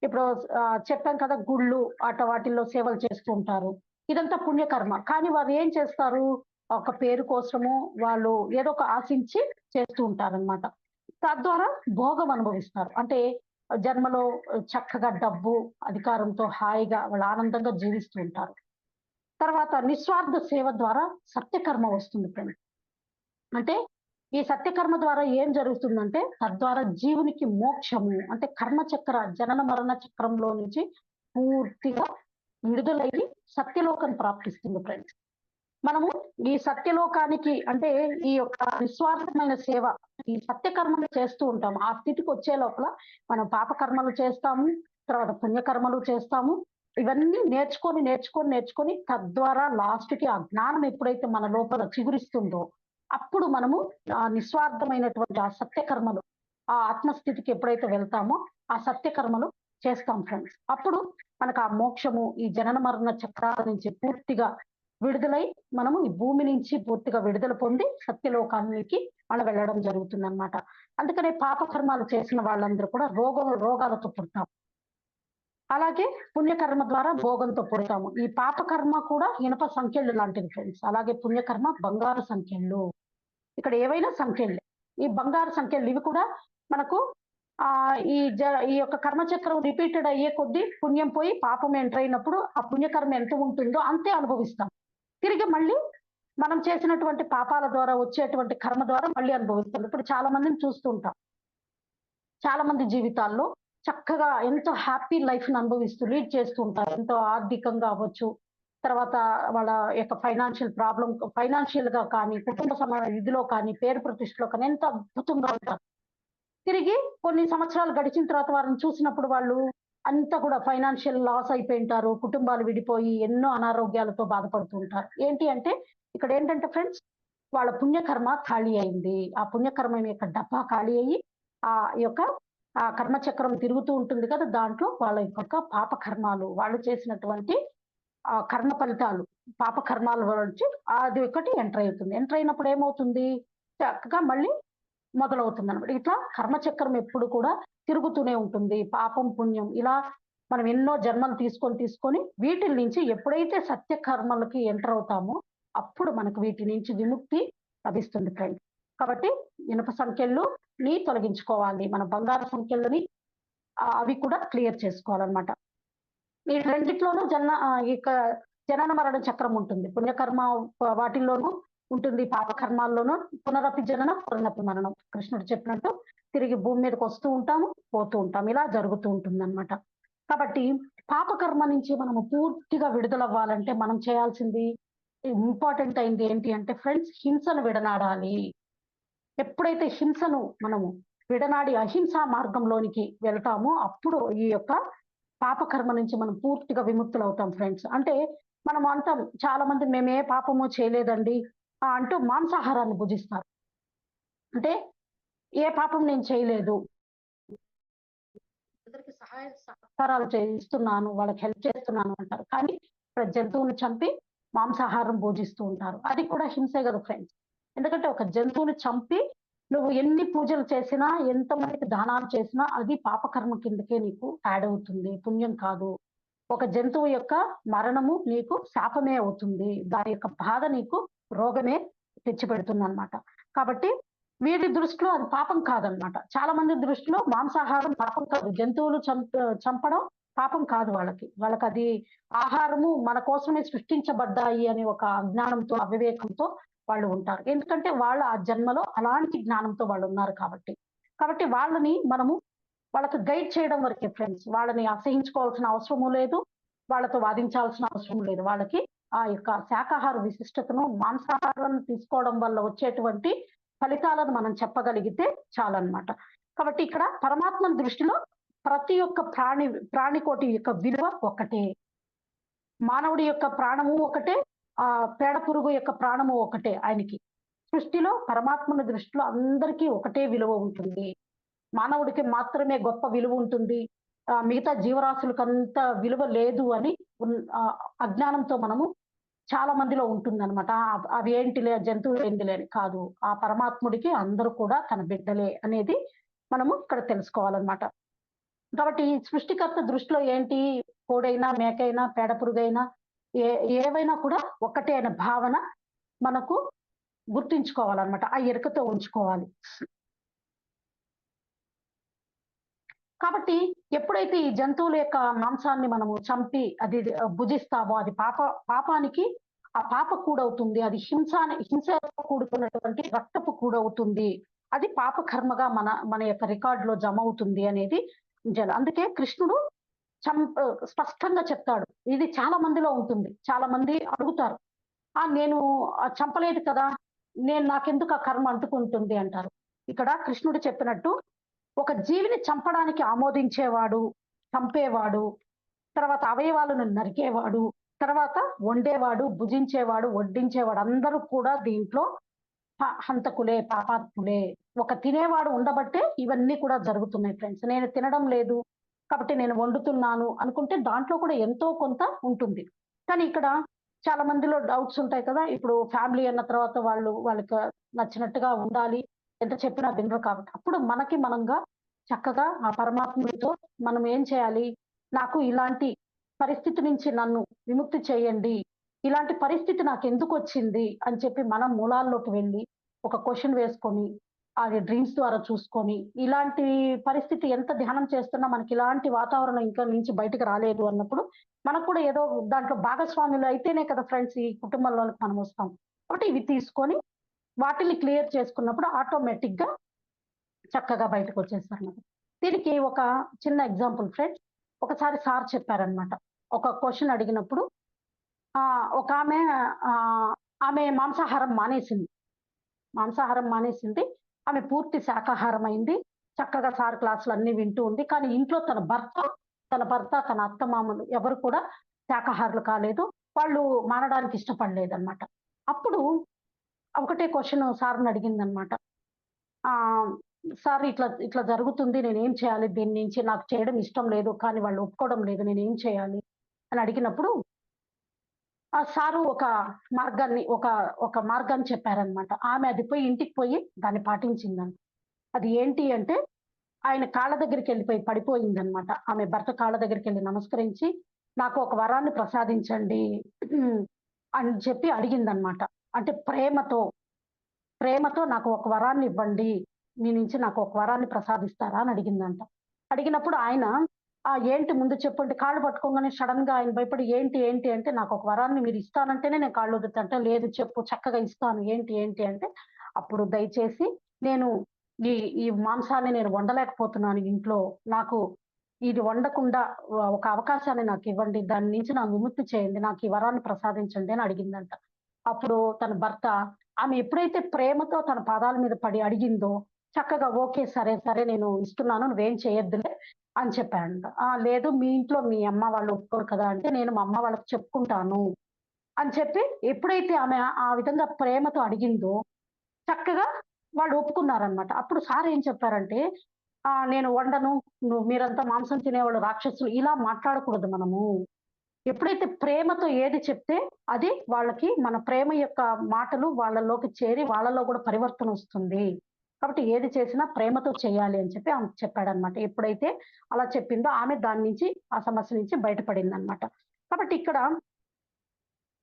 ఇప్పుడు చెప్పాం కదా, గుళ్ళు వాటిల్లో సేవలు చేస్తూ ఉంటారు. ఇదంతా పుణ్యకర్మ. కానీ వారు ఏం చేస్తారు? ఒక పేరు కోసము వాళ్ళు ఏదో ఒక ఆశించి చేస్తూ ఉంటారన్నమాట. తద్వారా భోగం అనుభవిస్తారు. అంటే జన్మలో చక్కగా డబ్బు, అధికారంతో హాయిగా వాళ్ళు ఆనందంగా జీవిస్తూ ఉంటారు. తర్వాత నిస్వార్థ సేవ ద్వారా సత్యకర్మ వస్తుంది ఫ్రెండ్స్. అంటే ఈ సత్యకర్మ ద్వారా ఏం జరుగుతుందంటే తద్వారా జీవునికి మోక్షము, అంటే కర్మచక్ర జనన మరణ చక్రంలో నుంచి పూర్తిగా విడుదలయ్యి సత్యలోకం ప్రాప్తిస్తుంది ఫ్రెండ్స్. మనము ఈ సత్యలోకానికి అంటే ఈ యొక్క నిస్వార్థమైన సేవ, ఈ సత్యకర్మలు చేస్తూ ఉంటాము. ఆ స్థితికి వచ్చే లోపల మనం పాపకర్మలు చేస్తాము, తర్వాత పుణ్యకర్మలు చేస్తాము. ఇవన్నీ నేర్చుకొని తద్వారా లాస్ట్‌కి ఆ జ్ఞానం ఎప్పుడైతే మన లోపల చిగురిస్తుందో అప్పుడు మనము నిస్వార్థమైనటువంటి ఆ సత్యకర్మలు, ఆ ఆత్మస్థితికి ఎప్పుడైతే వెళ్తామో ఆ సత్యకర్మలు చేస్తాం ఫ్రెండ్స్. అప్పుడు మనకు ఆ మోక్షము, ఈ జనన మరణ చక్రాల నుంచి పూర్తిగా విడుదలై మనము ఈ భూమి నుంచి పూర్తిగా విడుదల పొంది సత్యలోకానికి మనం వెళ్ళడం జరుగుతుందన్నమాట. అందుకనే పాపకర్మాలు చేసిన వాళ్ళందరూ కూడా రోగాలతో పుడతాం. అలాగే పుణ్యకర్మ ద్వారా భోగంతో పుడతాము. ఈ పాపకర్మ కూడా ఇనప సంఖ్యలు లాంటిది ఫ్రెండ్స్. అలాగే పుణ్యకర్మ బంగారు సంఖ్యలు. ఇక్కడ ఏవైనా సంఖ్యలే. ఈ బంగారు సంఖ్యలు ఇవి కూడా మనకు ఈ యొక్క కర్మచక్రం రిపీటెడ్ అయ్యే కొద్దీ పుణ్యం పోయి పాపం ఎంటర్ అయినప్పుడు ఆ పుణ్యకర్మ ఎంత ఉంటుందో అంతే అనుభవిస్తాం. తిరిగి మళ్ళీ మనం చేసినటువంటి పాపాల ద్వారా వచ్చేటువంటి కర్మ ద్వారా మళ్ళీ అనుభవిస్తాం. ఇప్పుడు చాలా మందిని చూస్తూ ఉంటాం. చాలా మంది జీవితాల్లో చక్కగా ఎంతో హ్యాపీ లైఫ్ ని అనుభవిస్తూ లీడ్ చేస్తూ ఉంటారు. ఎంతో ఆర్థికంగా అవ్వచ్చు, తర్వాత వాళ్ళ యొక్క ఫైనాన్షియల్ గా కానీ, కుటుంబ ఇదిలో కానీ, పేరు ప్రతిష్టలో కానీ ఎంతో అద్భుతంగా ఉంటారు. తిరిగి కొన్ని సంవత్సరాలు గడిచిన తర్వాత వారిని చూసినప్పుడు వాళ్ళు అంతా కూడా ఫైనాన్షియల్ లాస్ అయిపోయింటారు. కుటుంబాలు విడిపోయి ఎన్నో అనారోగ్యాలతో బాధపడుతూ ఉంటారు. ఏంటి అంటే ఇక్కడ ఏంటంటే ఫ్రెండ్స్, వాళ్ళ పుణ్యకర్మ ఖాళీ అయింది. ఆ పుణ్యకర్మ యొక్క డబ్బా ఖాళీ అయ్యి ఆ యొక్క ఆ కర్మచక్రం తిరుగుతూ ఉంటుంది కదా! దాంట్లో వాళ్ళ యొక్క పాప కర్మాలు, వాళ్ళు చేసినటువంటి కర్మ ఫలితాలు, పాప కర్మాల నుంచి అది ఒకటి ఎంటర్ అవుతుంది. ఎంటర్ అయినప్పుడు ఏమవుతుంది? చక్కగా మళ్ళీ మొదలవుతుందనమాట. ఇట్లా కర్మచక్రం ఎప్పుడు కూడా తిరుగుతూనే ఉంటుంది. పాపం, పుణ్యం ఇలా మనం ఎన్నో జన్మలు తీసుకొని వీటిల నుంచి ఎప్పుడైతే సత్య కర్మలకి ఎంటర్ అవుతామో అప్పుడు మనకు వీటి నుంచి విముక్తి లభిస్తుంది ఫ్రెండ్స్. కాబట్టి ఇనుప సంఖ్యలని తొలగించుకోవాలి. మన బంగారు సంఖ్యలని అవి కూడా క్లియర్ చేసుకోవాలన్నమాట. ఈ రెండిట్లోనూ ఇక జనన మరణ చక్రం ఉంటుంది. పుణ్యకర్మ వాటిల్లోనూ ఉంటుంది, పాప కర్మాల్లోనూ పునరపి జననం, పునరపి మరణం. కృష్ణుడు చెప్పినట్టు తిరిగి భూమి మీదకి వస్తూ ఉంటాము, పోతూ ఉంటాం. ఇలా జరుగుతూ ఉంటుందన్నమాట. కాబట్టి పాపకర్మ నుంచి మనము పూర్తిగా విడుదలవ్వాలంటే మనం చేయాల్సింది ఇంపార్టెంట్ అయింది ఏంటి అంటే ఫ్రెండ్స్, హింసను విడనాడాలి. ఎప్పుడైతే హింసను మనము విడనాడి అహింసా మార్గంలోనికి వెళ్తామో అప్పుడు ఈ యొక్క పాపకర్మ నుంచి మనం పూర్తిగా విముక్తులవుతాం ఫ్రెండ్స్. అంటే మనం అంటాం, చాలా మంది మేమే పాపము చేయలేదండి అంటూ మాంసాహారాన్ని భుజిస్తారు. అంటే ఏ పాపం నేను చేయలేదు, అందరికి సహాయ సహకారాలు చేయిస్తున్నాను, వాళ్ళకి హెల్ప్ చేస్తున్నాను అంటారు. కానీ ఇక్కడ జంతువుని చంపి మాంసాహారం భోజిస్తూ ఉంటారు. అది కూడా హింసే కదా ఫ్రెండ్స్. ఎందుకంటే ఒక జంతువుని చంపి నువ్వు ఎన్ని పూజలు చేసినా, ఎంతమందికి దానాలు చేసినా అది పాపకర్మ కిందకే నీకు యాడ్ అవుతుంది, పుణ్యం కాదు. ఒక జంతువు యొక్క మరణము నీకు శాపమే అవుతుంది. దాని యొక్క బాధ నీకు రోగమే తెచ్చిపెడుతుందన్నమాట. కాబట్టి వీరి దృష్టిలో అది పాపం కాదనమాట. చాలా మంది దృష్టిలో మాంసాహారం పాపం కాదు. జంతువులు చంపడం పాపం కాదు వాళ్ళకి. వాళ్ళకది ఆహారము మన కోసమే సృష్టించబడ్డాయి అనే ఒక అజ్ఞానంతో, అవివేకంతో వాళ్ళు ఉంటారు. ఎందుకంటే వాళ్ళ ఆ జన్మలో అలాంటి జ్ఞానంతో వాళ్ళు ఉన్నారు కాబట్టి. కాబట్టి వాళ్ళని మనము వాళ్ళకి గైడ్ చేయడం వరకే ఫ్రెండ్స్. వాళ్ళని అసహించుకోవాల్సిన అవసరము లేదు. వాళ్ళతో వాదించాల్సిన అవసరం లేదు. వాళ్ళకి ఆ యొక్క శాకాహార విశిష్టతను, మాంసాహారాన్ని తీసుకోవడం వల్ల వచ్చేటువంటి ఫలితాలను మనం చెప్పగలిగితే చాలన్నమాట. కాబట్టి ఇక్కడ పరమాత్మ దృష్టిలో ప్రతి ఒక్క ప్రాణికోటి యొక్క విలువ ఒకటే. మానవుడి యొక్క ప్రాణము ఒకటే, పేడ పురుగు యొక్క ప్రాణము ఒకటే ఆయనకి. సృష్టిలో పరమాత్మని దృష్టిలో అందరికీ ఒకటే విలువ ఉంటుంది. మానవుడికి మాత్రమే గొప్ప విలువ ఉంటుంది. మిగతా జీవరాశులకంత విలువ లేదు అని అజ్ఞానంతో మనము చాలా మందిలో ఉంటుందన్నమాట. అవి ఏంటిలే, జంతువులు ఏంటిలే అని కాదు. ఆ పరమాత్ముడికి అందరూ కూడా తన బిడ్డలే అనేది మనము ఇక్కడ తెలుసుకోవాలన్నమాట. కాబట్టి ఈ సృష్టికర్త దృష్టిలో ఏంటి, కోడైనా, మేకైనా, పేడ పురుగైనా ఏవైనా కూడా ఒకటే అనే భావన మనకు గుర్తించుకోవాలన్నమాట. ఆ ఎరుకతో ఉంచుకోవాలి. కాబట్టి ఎప్పుడైతే ఈ జంతువుల యొక్క మాంసాన్ని మనము చంపి అది భుజిస్తామో అది పాపానికి ఆ పాప కూడవుతుంది. అది హింసతో కూడుకున్నటువంటి రక్తపు కూడవుతుంది. అది పాప కర్మగా మన యొక్క రికార్డులో జమ అవుతుంది అనేది నిజాలు. అందుకే కృష్ణుడు స్పష్టంగా చెప్తాడు. ఇది చాలా మందిలో ఉంటుంది. చాలా మంది అడుగుతారు, నేను చంపలేదు కదా, నాకెందుకు ఆ కర్మ అంటుకుంటుంది అంటారు. ఇక్కడ కృష్ణుడు చెప్పినట్టు ఒక జీవిని చంపడానికి ఆమోదించేవాడు, చంపేవాడు, తర్వాత అవయవాలను నరికేవాడు, తర్వాత వండేవాడు, భుజించేవాడు, వడ్డించేవాడు అందరూ కూడా దీంట్లో హంతకులే, పాపాత్ములే. ఒక తినేవాడు ఉండబట్టే ఇవన్నీ కూడా జరుగుతున్నాయి ఫ్రెండ్స్. నేను తినడం లేదు కాబట్టి నేను వండుతున్నాను అనుకుంటే దాంట్లో కూడా ఎంతో కొంత ఉంటుంది. కానీ ఇక్కడ చాలా మందిలో డౌట్స్ ఉంటాయి కదా. ఇప్పుడు ఫ్యామిలీ అన్న తర్వాత వాళ్ళకి నచ్చినట్టుగా ఉండాలి, ఎంత చెప్పినా వినరు కాబట్టి అప్పుడు మనకి మనంగా చక్కగా ఆ పరమాత్ముడితో మనం ఏం చేయాలి, నాకు ఇలాంటి పరిస్థితి నుంచి నన్ను విముక్తి చేయండి, ఇలాంటి పరిస్థితి నాకు ఎందుకు వచ్చింది అని చెప్పి మనం మూలాల్లోకి వెళ్ళి ఒక క్వశ్చన్ వేసుకొని అది డ్రీమ్స్ ద్వారా చూసుకొని, ఇలాంటి పరిస్థితి ఎంత ధ్యానం చేస్తున్నా మనకి ఇలాంటి వాతావరణం ఇంకా నుంచి బయటకు రాలేదు అన్నప్పుడు మనకు కూడా ఏదో దాంట్లో భాగస్వాములు అయితేనే కదా ఫ్రెండ్స్ ఈ కుటుంబంలోకి మనం వస్తాం. కాబట్టి ఇవి తీసుకొని వాటిని క్లియర్ చేసుకున్నప్పుడు ఆటోమేటిక్ గా చక్కగా బయటకు వచ్చేస్తారు. దీనికి ఒక చిన్న ఎగ్జాంపుల్ ఫ్రెండ్స్. ఒకసారి సార్ చెప్పారనమాట. ఒక క్వశ్చన్ అడిగినప్పుడు ఒక ఆమె మాంసాహారం మానేసింది. ఆమె పూర్తి శాకాహారం అయింది. చక్కగా సార్ క్లాసులు అన్ని వింటూ ఉంది. కానీ ఇంట్లో తన భర్త తన భర్త, తన అత్తమామలు ఎవరు కూడా శాకాహారులు కాలేదు. వాళ్ళు మానడానికి ఇష్టపడలేదన్నమాట. అప్పుడు ఒకటే క్వెషన్ సార్‌ని అడిగిందన్నమాట. సార్ ఇట్లా ఇట్లా జరుగుతుంది. నేనేం చేయాలి? దీని నుంచి నాకు చేయడం ఇష్టం లేదు. కానీ వాళ్ళు ఒప్పుకోవడం లేదు. నేనేం చేయాలి? అని అడిగినప్పుడు ఆ సారు ఒక మార్గాన్ని చెప్పారన్నమాట. ఆమె అది పోయి ఇంటికి పోయి దాన్ని పాటించిందంట. అది ఏంటి అంటే ఆయన కాళ్ళ దగ్గరికెళ్ళిపోయి పడిపోయిందన్నమాట. ఆమె భర్త కాళ్ళ దగ్గరికెళ్ళి నమస్కరించి, "నాకు ఒక వరాన్ని ప్రసాదించండి" అని చెప్పి అడిగిందన్నమాట. అంటే ప్రేమతో నాకు ఒక వరాన్ని ఇవ్వండి. మీ నుంచి నాకు ఒక వరాన్ని ప్రసాదిస్తారా అని అడిగిందంట. అడిగినప్పుడు ఆయన ఏంటి ముందు చెప్పండి కాళ్ళు పట్టుకోగానే సడెన్‌గా ఆయన భయపడి ఏంటి? ఏంటి? అంటే నాకు ఒక వరాన్ని మీరు ఇస్తానంటేనే నేను కాళ్ళు వదులుతా అంటే, లేదు చెప్పు చక్కగా ఇస్తాను. ఏంటి? ఏంటి? అంటే, అప్పుడు దయచేసి నేను ఈ ఈ మాంసాన్ని నేను వండలేకపోతున్నాను ఇంట్లో. నాకు ఇది వండకుండా ఒక అవకాశాన్ని నాకివ్వండి. దాని నుంచి నా విముక్తి చేయండి. నాకు ఈ వరాన్ని ప్రసాదించండి అని అడిగిందంట. అప్పుడు తన భర్త ఆమె ఎప్పుడైతే ప్రేమతో తన పాదాల మీద పడి అడిగిందో, చక్కగా ఓకే. సరే, సరే నేను ఇస్తున్నాను. నువ్వేం చేయొద్దులే అని చెప్పాడంట. లేదు మీ ఇంట్లో మీ అమ్మ వాళ్ళు ఒప్పుకోరు కదా! అంటే నేను మా అమ్మ వాళ్ళకి చెప్పుకుంటాను అని చెప్పి ఎప్పుడైతే ఆమె ఆ విధంగా ప్రేమతో అడిగిందో చక్కగా వాళ్ళు ఒప్పుకున్నారనమాట. అప్పుడు సార్ ఏం చెప్పారంటే, నేను వండను. మీరంతా మాంసం తినేవాళ్ళు రాక్షసులు ఇలా మాట్లాడకూడదు మనము. ఎప్పుడైతే ప్రేమతో ఏది చెప్తే అది వాళ్ళకి మన ప్రేమ యొక్క మాటలు వాళ్ళలోకి చేరి వాళ్ళలో కూడా పరివర్తనొస్తుంది. కాబట్టి ఏది చేసినా ప్రేమతో చేయాలి అని చెప్పి ఆమెకు చెప్పాడన్నమాట. ఎప్పుడైతే అలా చెప్పిందో ఆమె దాని నుంచి ఆ సమస్య నుంచి బయటపడిందన్నమాట. కాబట్టి ఇక్కడ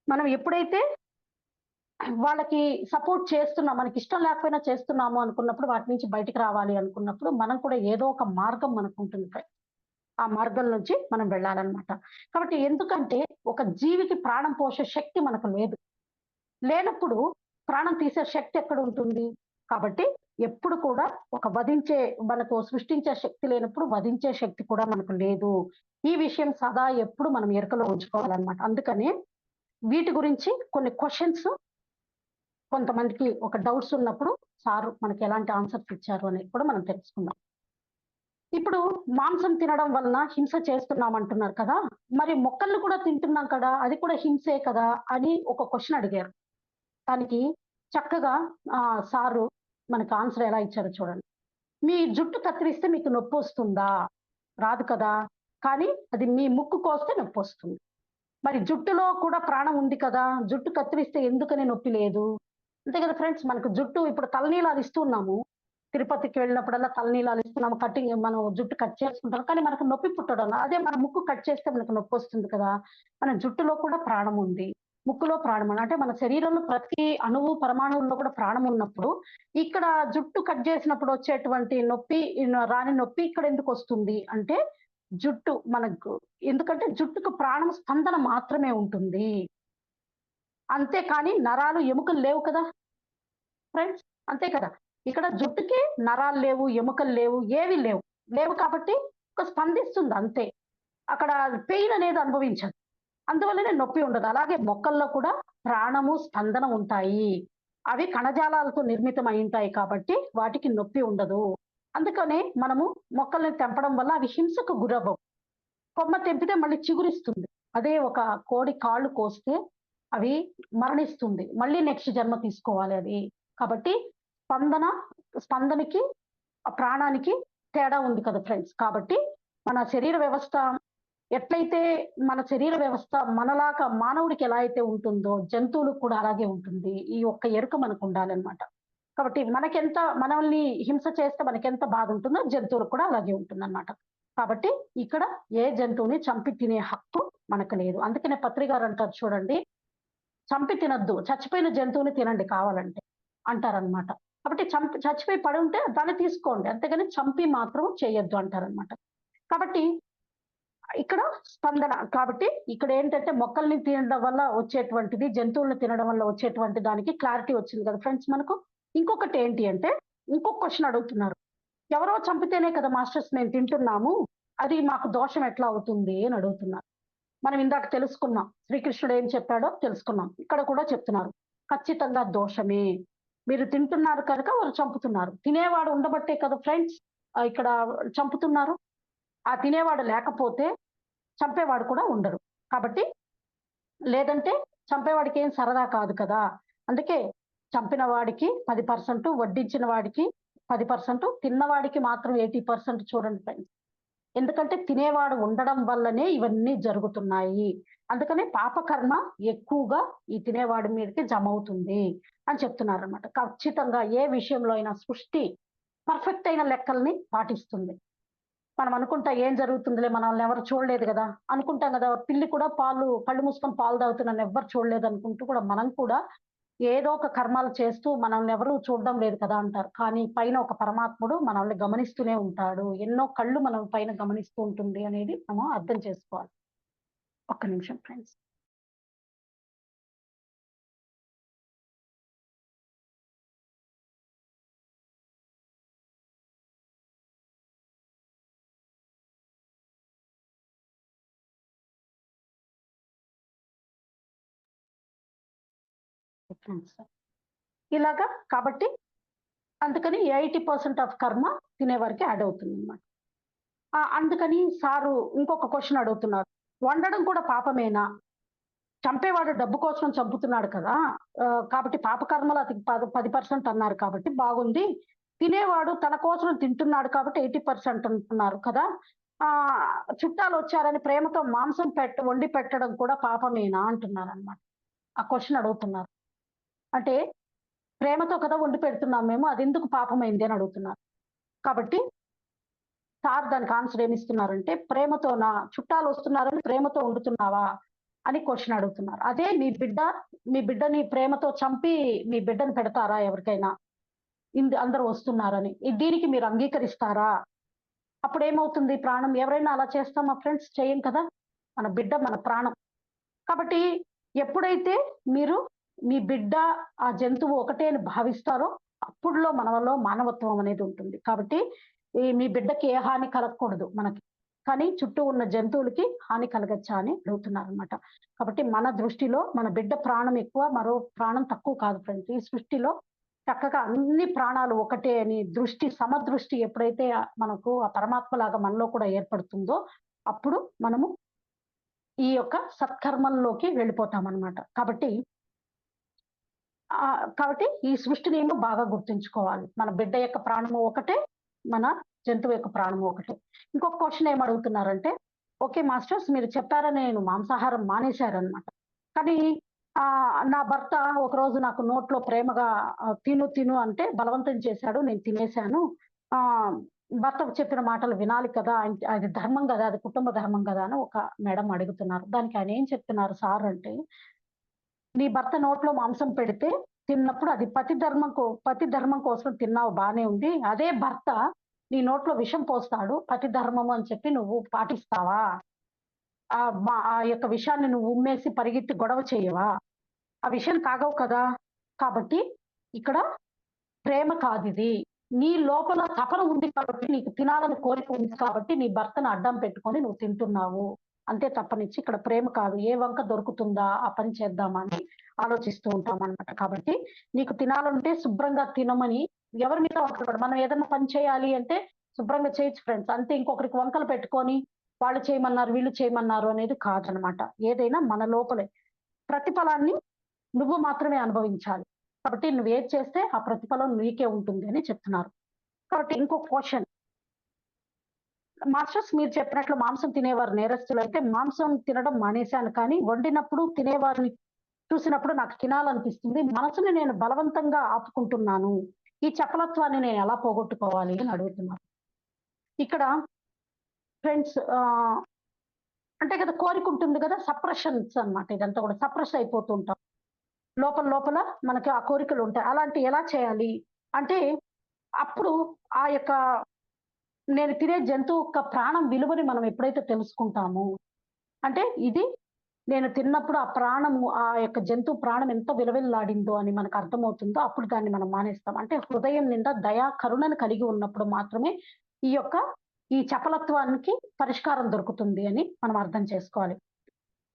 మనం ఎప్పుడైతే వాళ్ళకి సపోర్ట్ చేస్తున్నాం, మనకిష్టం లేకపోయినా చేస్తున్నాము అనుకున్నప్పుడు వాటి నుంచి బయటికి రావాలి అనుకున్నప్పుడు మనం కూడా ఏదో ఒక మార్గం మనకుంటుంది ఫ్రెండ్స్. ఆ మార్గం నుంచి మనం వెళ్ళాలన్నమాట. కాబట్టి ఎందుకంటే ఒక జీవికి ప్రాణం పోసే శక్తి మనకు లేదు. లేనప్పుడు ప్రాణం తీసే శక్తి ఎక్కడుంటుంది? కాబట్టి ఎప్పుడు కూడా మనకు సృష్టించే శక్తి లేనప్పుడు వధించే శక్తి కూడా మనకు లేదు. ఈ విషయం సదా ఎప్పుడు మనం ఎరుకలో ఉంచుకోవాలన్నమాట. అందుకని వీటి గురించి కొన్ని క్వెషన్స్ కొంతమందికి ఒక డౌట్స్ ఉన్నప్పుడు సారు మనకి ఎలాంటి ఆన్సర్స్ ఇచ్చారు అనేది కూడా మనం తెలుసుకుందాం. ఇప్పుడు మాంసం తినడం వలన హింస చేస్తున్నాం అంటున్నారు కదా! మరి మొక్కల్ని కూడా తింటున్నాం కదా! అది కూడా హింసే కదా! అని ఒక క్వెషన్ అడిగారు. దానికి చక్కగా సారు మనకు ఆన్సర్ ఎలా ఇచ్చారో చూడండి. "మీ జుట్టు కత్తిరిస్తే మీకు నొప్పొస్తుందా? రాదు కదా! కానీ అది మీ ముక్కు కోస్తే నొప్పొస్తుంది. మరి జుట్టులో కూడా ప్రాణం ఉంది కదా! జుట్టు కత్తిరిస్తే ఎందుకని నొప్పి లేదు?" అంతే కదా ఫ్రెండ్స్. మనకు జుట్టు ఇప్పుడు తలనీలాలు ఇస్తున్నాము. తిరుపతికి వెళ్ళినప్పుడల్లా తలనీలాలు ఇస్తున్నాము. మనం జుట్టు కట్ చేసుకుంటాం. కానీ మనకు నొప్పి పుట్టడం లా. అదే మన ముక్కు కట్ చేస్తే మనకు నొప్పొస్తుంది కదా! మన జుట్టులో కూడా ప్రాణం ఉంది. ముక్కులో ప్రాణం ఉంది. అంటే మన శరీరంలో ప్రతి అణువు, పరమాణువుల్లో కూడా ప్రాణం ఉన్నప్పుడు, ఇక్కడ జుట్టు కట్ చేసినప్పుడు వచ్చేటువంటి నొప్పి రాని నొప్పి ఇక్కడ ఎందుకొస్తుంది అంటే, ఎందుకంటే జుట్టుకు ప్రాణం స్పందన మాత్రమే ఉంటుంది. అంతేకాని నరాలు, ఎముకలు లేవు కదా! ఫ్రెండ్స్. అంతే కదా! ఇక్కడ జుట్టుకి నరాలు లేవు, ఎముకలు లేవు, ఏవి లేవు. లేవు కాబట్టి స్పందిస్తుంది అంతే. అక్కడ పెయిన్ అనేది అనుభవించదు. అందువల్లనే నొప్పి ఉండదు. అలాగే మొక్కల్లో కూడా ప్రాణము, స్పందన ఉంటాయి. అవి కణజాలాలతో నిర్మితం అయ్యుంటాయి కాబట్టి వాటికి నొప్పి ఉండదు. అందుకనే మనము మొక్కల్ని తెంపడం వల్ల అవి హింసకు గురవ్వవు. కొమ్మ తెంపితే మళ్ళీ చిగురిస్తుంది. అదే ఒక కోడి కాళ్ళు కోస్తే అవి మరణిస్తుంది. మళ్ళీ నెక్స్ట్ జన్మ తీసుకోవాలి అది. కాబట్టి స్పందన స్పందనకి, ప్రాణానికి తేడా ఉంది కదా ఫ్రెండ్స్. కాబట్టి మన శరీర వ్యవస్థ ఎట్లయితే మన శరీర వ్యవస్థ మనలాగా మానవుడికి ఎలా అయితే ఉంటుందో జంతువులకు కూడా అలాగే ఉంటుంది. ఈ ఒక్క ఎరుక మనకుండాలన్నమాట. కాబట్టి మనల్ని హింస చేస్తే మనకెంత బాధుంటుందో జంతువులకు కూడా అలాగే ఉంటుందన్నమాట. కాబట్టి ఇక్కడ ఏ జంతువుని చంపి తినే హక్కు మనకు లేదు. అందుకనే పత్రి గారంటారు చూడండి, "చంపి తినొద్దు. చచ్చిపోయిన జంతువుని తినండి కావాలంటే" అంటారనమాట. కాబట్టి చచ్చిపోయి పడుంటే దాన్ని తీసుకోండి. అంతేగాని చంపి మాత్రం చేయొద్దు అంటారనమాట. కాబట్టి ఇక్కడ కాబట్టి ఇక్కడేంటంటే మొక్కల్ని తినడం వల్ల వచ్చేటువంటిది, జంతువులను తినడం వల్ల వచ్చేటువంటి దానికి క్లారిటీ వచ్చింది కదా ఫ్రెండ్స్ మనకు. ఇంకొకటేంటి అంటే, ఇంకొక క్వెషన్ అడుగుతున్నారు. ఎవరో చంపితేనే కదా మాస్టర్స్ మేము తింటున్నాము. అది మాకు దోషం ఎట్లా అవుతుంది అని అడుగుతున్నారు. మనం ఇందాక తెలుసుకున్నాం. శ్రీకృష్ణుడు ఏం చెప్పాడో తెలుసుకున్నాం. ఇక్కడ కూడా చెప్తున్నారు. ఖచ్చితంగా దోషమే. మీరు తింటున్నారు కనుక వాళ్ళు చంపుతున్నారు. తినేవాడు ఉండబట్టే కదా ఫ్రెండ్స్ ఇక్కడ చంపుతున్నారు. ఆ తినేవాడు లేకపోతే చంపేవాడు కూడా ఉండరు. కాబట్టి లేదంటే చంపేవాడికి ఏం సరదా కాదు కదా! అందుకే చంపిన వాడికి 10%, వడ్డించిన వాడికి 10%, తిన్నవాడికి మాత్రం 80% చూడండి ఫ్రెండ్స్. ఎందుకంటే తినేవాడు ఉండడం వల్లనే ఇవన్నీ జరుగుతున్నాయి. అందుకనే పాపకర్మ ఎక్కువగా ఈ తినేవాడి మీదకి జమవుతుంది అని చెప్తున్నారనమాట. ఖచ్చితంగా ఏ విషయంలో అయినా సృష్టి పర్ఫెక్ట్ అయిన లెక్కల్ని పాటిస్తుంది. మనం అనుకుంటా ఏం జరుగుతుందిలే మనల్ని ఎవరు చూడలేదు గదా! అనుకుంటాం గదా! పిల్లి కూడా కళ్ళు మూసుకొని పాలు తాగుతుంది నన్ను ఎవ్వరు చూడలేదు అనుకుంటూ కూడా మనం కూడా ఏదో ఒక కర్మాలు చేస్తూ మనల్ని ఎవరు చూడడం లేదు కదా అంటారు. కానీ పైన ఒక పరమాత్ముడు మనల్ని గమనిస్తూనే ఉంటాడు. ఎన్నో కళ్ళు మనం పైన గమనిస్తూ ఉంటుంది అనేది మనం అర్థం చేసుకోవాలి. ఒక్క నిమిషం ఫ్రెండ్స్. ఫ్రెండ్స్. ఇలాగా కాబట్టి అందుకని 80% ఆఫ్ కర్మ తినేవారికి యాడ్ అవుతుందన్నమాట. అందుకని సారు ఇంకొక క్వెషన్ అడుగుతున్నారు. వండడం కూడా పాపమేనా? చంపేవాడు డబ్బు కోసం చంపుతున్నాడు కదా! కాబట్టి పాపకర్మలు అతనికి 10% అన్నారు కాబట్టి బాగుంది. తినేవాడు తన కోసం తింటున్నాడు కాబట్టి 80% అంటున్నారు కదా! చుట్టాలొచ్చారని ప్రేమతో మాంసం వండి పెట్టడం కూడా పాపమేనా అంటున్నారనమాట. ఆ క్వెషన్ అడుగుతున్నారు. అంటే ప్రేమతో కదా వండి పెడుతున్నాం మేము. అదెందుకు పాపమైంది అని అడుగుతున్నారు. కాబట్టి సార్ దానికి ఆన్సర్ ఏమిస్తున్నారంటే, ప్రేమతోనా? చుట్టాలొస్తున్నారని ప్రేమతో వండుతున్నావా? అని క్వెషన్ అడుగుతున్నారు. అదే మీ బిడ్డని ప్రేమతో చంపి మీ బిడ్డని పెడతారా ఎవరికైనా? అందరూ వస్తున్నారని. దీనికి మీరు అంగీకరిస్తారా? అప్పుడేమవుతుంది ప్రాణం? ఎవరైనా అలా చేస్తామా ఫ్రెండ్స్? చెయ్యం కదా! మన బిడ్డ మన ప్రాణం. కాబట్టి ఎప్పుడైతే మీరు మీ బిడ్డ, ఆ జంతువు ఒకటే అని భావిస్తారో, అప్పుడులో మనలో మానవత్వం అనేది ఉంటుంది. కాబట్టి మీ బిడ్డకి ఏ హాని కలగకూడదు మనకి. కానీ చుట్టూ ఉన్న జంతువులకి హాని కలగచ్చా అని అడుగుతున్నారనమాట. కాబట్టి మన దృష్టిలో మన బిడ్డ ప్రాణం ఎక్కువ, మరో ప్రాణం తక్కువ కాదు ఫ్రెండ్స్. ఈ సృష్టిలో చక్కగా అన్ని ప్రాణాలు ఒకటే అని సమదృష్టి ఎప్పుడైతే మనకు ఆ పరమాత్మలాగా మనలో కూడా ఏర్పడుతుందో, అప్పుడు మనము ఈ యొక్క సత్కర్మల్లోకి వెళ్ళిపోతామనమాట. కాబట్టి ఈ సృష్టినేమో బాగా గుర్తుంచుకోవాలి. మన బిడ్డ యొక్క ప్రాణము ఒకటే, మన జంతువు యొక్క ప్రాణము ఒకటే. ఇంకొక క్వెషన్ ఏమడుగుతున్నారంటే, ఓకే మాస్టర్స్ మీరు చెప్పారని నేను మాంసాహారం మానేశారనమాట. కానీ నా భర్త ఒకరోజు నాకు నోట్లో ప్రేమగా తిను అంటే బలవంతం చేశాడు. నేను తినేశాను. ఆహ్, భర్తకు చెప్పిన మాటలు వినాలి కదా! అది ధర్మం గదా! అది కుటుంబ ధర్మం గదా! అని ఒక మేడం అడుగుతున్నారు. దానికి ఆయన ఏం చెప్తున్నారు సార్ అంటే నీ భర్త నోట్లో మాంసం పెడితే తిన్నప్పుడు అది పతి ధర్మం కోసం తిన్నావు బానే ఉంది. అదే భర్త నీ నోట్లో విషం పోస్తాడు. పతి ధర్మం అని చెప్పి నువ్వు పాటిస్తావా? ఆ యొక్క విషాన్ని నువ్వు ఉమ్మేసి పరిగెత్తి గొడవ చేయవా? ఆ విషయం తాగవు కదా! కాబట్టి ఇక్కడ ప్రేమ కాదిది. నీ లోపల తపన ఉంది కాబట్టి, నీకు తినాలని కోరిక ఉంది కాబట్టి, నీ భర్తను అడ్డం పెట్టుకొని నువ్వు తింటున్నావు. అంతే తప్పనిచ్చి ఇక్కడ ప్రేమ కాదు. ఏ వంక దొరుకుతుందా? ఆ పని చేద్దామా అని ఆలోచిస్తూ ఉంటామనమాట. కాబట్టి నీకు తినాలంటే శుభ్రంగా తినమని ఎవరి మీద వంకలు మనం ఏదన్నా పని చేయాలి అంటే శుభ్రంగా చేయొచ్చు ఫ్రెండ్స్. అంతే ఇంకొకరికి వంకలు పెట్టుకొని వాళ్ళు చేయమన్నారు, వీళ్ళు చేయమన్నారు అనేది కాదనమాట. ఏదైనా మన లోపలే. ప్రతిఫలాన్ని నువ్వు మాత్రమే అనుభవించాలి. కాబట్టి నువ్వేది చేస్తే ఆ ప్రతిఫలం నీకే ఉంటుంది అని చెప్తున్నారు. కాబట్టి ఇంకొక క్వెషన్. మాస్టర్స్ మీరు చెప్పినట్లు మాంసం తినేవారు నేరస్తులైతే మాంసం తినడం మానేశాను కానీ వండినప్పుడు తినేవారిని చూసినప్పుడు నాకు తినాలనిపిస్తుంది. మనసుని నేను బలవంతంగా ఆపుకుంటున్నాను. ఈ చపలత్వాన్ని నేను ఎలా పోగొట్టుకోవాలి అని అడుగుతున్నారు. ఇక్కడ ఫ్రెండ్స్ అంటే కదా కోరిక ఉంటుంది కదా! సప్రెషన్స్ అన్నమాట ఇదంతా కూడా. సప్రెస్ అయిపోతూ ఉంటాం. లోపల మనకి ఆ కోరికలుంటాయి. అలాంటియి ఎలా చేయాలి? అంటే అప్పుడు ఆ యొక్క నేను తినే జంతువు యొక్క ప్రాణం విలువని మనం ఎప్పుడైతే తెలుసుకుంటామో, అంటే ఇది నేను తిన్నప్పుడు ఆ యొక్క జంతువు ప్రాణం ఎంత విలవిల్లాడిందో అని మనకు అర్థమవుతుందో, అప్పుడు దాన్ని మనం మానేస్తాం. అంటే హృదయం నిండా దయా, కరుణను కలిగి ఉన్నప్పుడు మాత్రమే ఈ యొక్క ఈ చపలత్వానికి పరిష్కారం దొరుకుతుంది అని మనం అర్థం చేసుకోవాలి.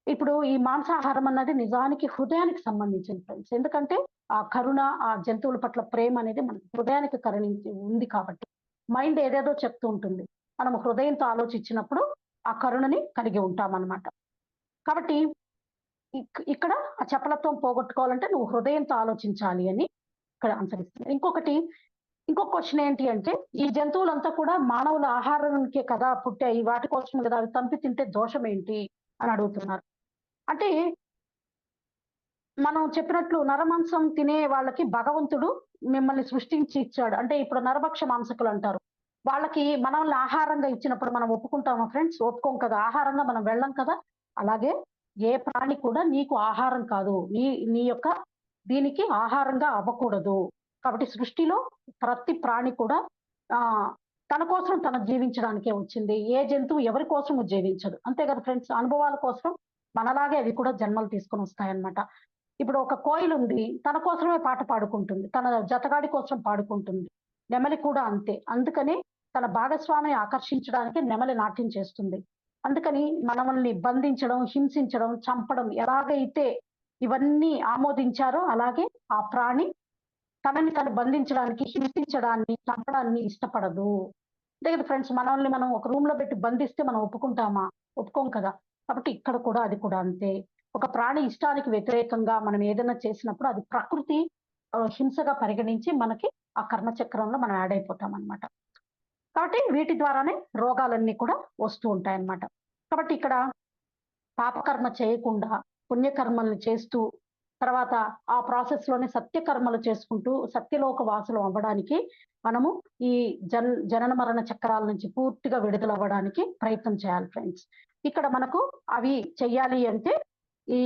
ఇప్పుడు ఈ మాంసాహారం అన్నది నిజానికి హృదయానికి సంబంధించింది ఫ్రెండ్స్. ఎందుకంటే ఆ కరుణ, ఆ జంతువుల పట్ల ప్రేమ అనేది మన హృదయానికి కరుణించి ఉంది కాబట్టి. మైండ్ ఏదేదో చెప్తూ ఉంటుంది. మనం హృదయంతో ఆలోచించినప్పుడు ఆ కరుణని కలిగి ఉంటామన్నమాట. కాబట్టి ఇక్కడ ఆ చపలత్వం పోగొట్టుకోవాలంటే నువ్వు హృదయంతో ఆలోచించాలి అని ఇక్కడ ఆన్సర్ ఇస్తుంది. ఇంకొక క్వశ్చన్ ఏంటి అంటే, ఈ జంతువులంతా కూడా మానవుల ఆహారానికే కదా పుట్టాయి, వాటి కోసం కదా అవి చంపి తింటే దోషం ఏంటి అని అడుగుతున్నారు. అంటే మనం చెప్పినట్లు నరమాంసం తినే వాళ్ళకి భగవంతుడు మిమ్మల్ని సృష్టించి ఇచ్చాడు. అంటే ఇప్పుడు నరభక్ష మాంసకులు అంటారు. వాళ్ళకి మనల్ని ఆహారంగా ఇచ్చినప్పుడు మనం ఒప్పుకుంటామా ఫ్రెండ్స్? ఒప్పుకోం కదా! ఆహారంగా మనం వెళ్ళం కదా! అలాగే ఏ ప్రాణి కూడా నీకు ఆహారం కాదు. నీ నీ యొక్క దీనికి ఆహారంగా అవ్వకూడదు. కాబట్టి సృష్టిలో ప్రతి ప్రాణి కూడా తన కోసం తను జీవించడానికే వచ్చింది. ఏ జంతువు ఎవరి కోసము జీవించదు. అంతే కదా ఫ్రెండ్స్! అనుభవాల కోసం మనలాగే అవి కూడా జన్మలు తీసుకొని వస్తాయన్నమాట. ఇప్పుడు ఒక కోయిలుంది. తన కోసమే పాట పాడుకుంటుంది. తన జతగాడి కోసం పాడుకుంటుంది. నెమలి కూడా అంతే. అందుకని తన భాగస్వామిని ఆకర్షించడానికి నెమలి నాట్యం చేస్తుంది. అందుకని మనల్ని బంధించడం, హింసించడం, చంపడం ఎలాగైతే ఇవన్నీ ఆమోదించారో అలాగే ఆ ప్రాణి తనని తను బంధించడానికి, హింసించడాన్ని, చంపడాన్ని ఇష్టపడదు. అంతే కదా ఫ్రెండ్స్! మనల్ని మనం ఒక రూమ్‌లో పెట్టి బంధిస్తే మనం ఒప్పుకుంటామా? ఒప్పుకోం కదా! కాబట్టి ఇక్కడ కూడా అది కూడా అంతే. ఒక ప్రాణి ఇష్టానికి వ్యతిరేకంగా మనం ఏదైనా చేసినప్పుడు అది ప్రకృతి హింసగా పరిగణించి మనకి ఆ కర్మ చక్రంలో మనం యాడ్ అయిపోతామన్నమాట. కాబట్టి వీటి ద్వారానే రోగాలన్నీ కూడా వస్తూ ఉంటాయన్నమాట. కాబట్టి ఇక్కడ పాపకర్మ చేయకుండా పుణ్యకర్మల్ని చేస్తూ తర్వాత ఆ ప్రాసెస్‌లోనే సత్యకర్మలు చేసుకుంటూ సత్యలోక వాసులం అవ్వడానికి మనము ఈ జనన మరణ చక్రాల నుంచి పూర్తిగా విడుదలవ్వడానికి ప్రయత్నం చేయాలి ఫ్రెండ్స్. ఇక్కడ మనకు అవి చెయ్యాలి అంటే ఈ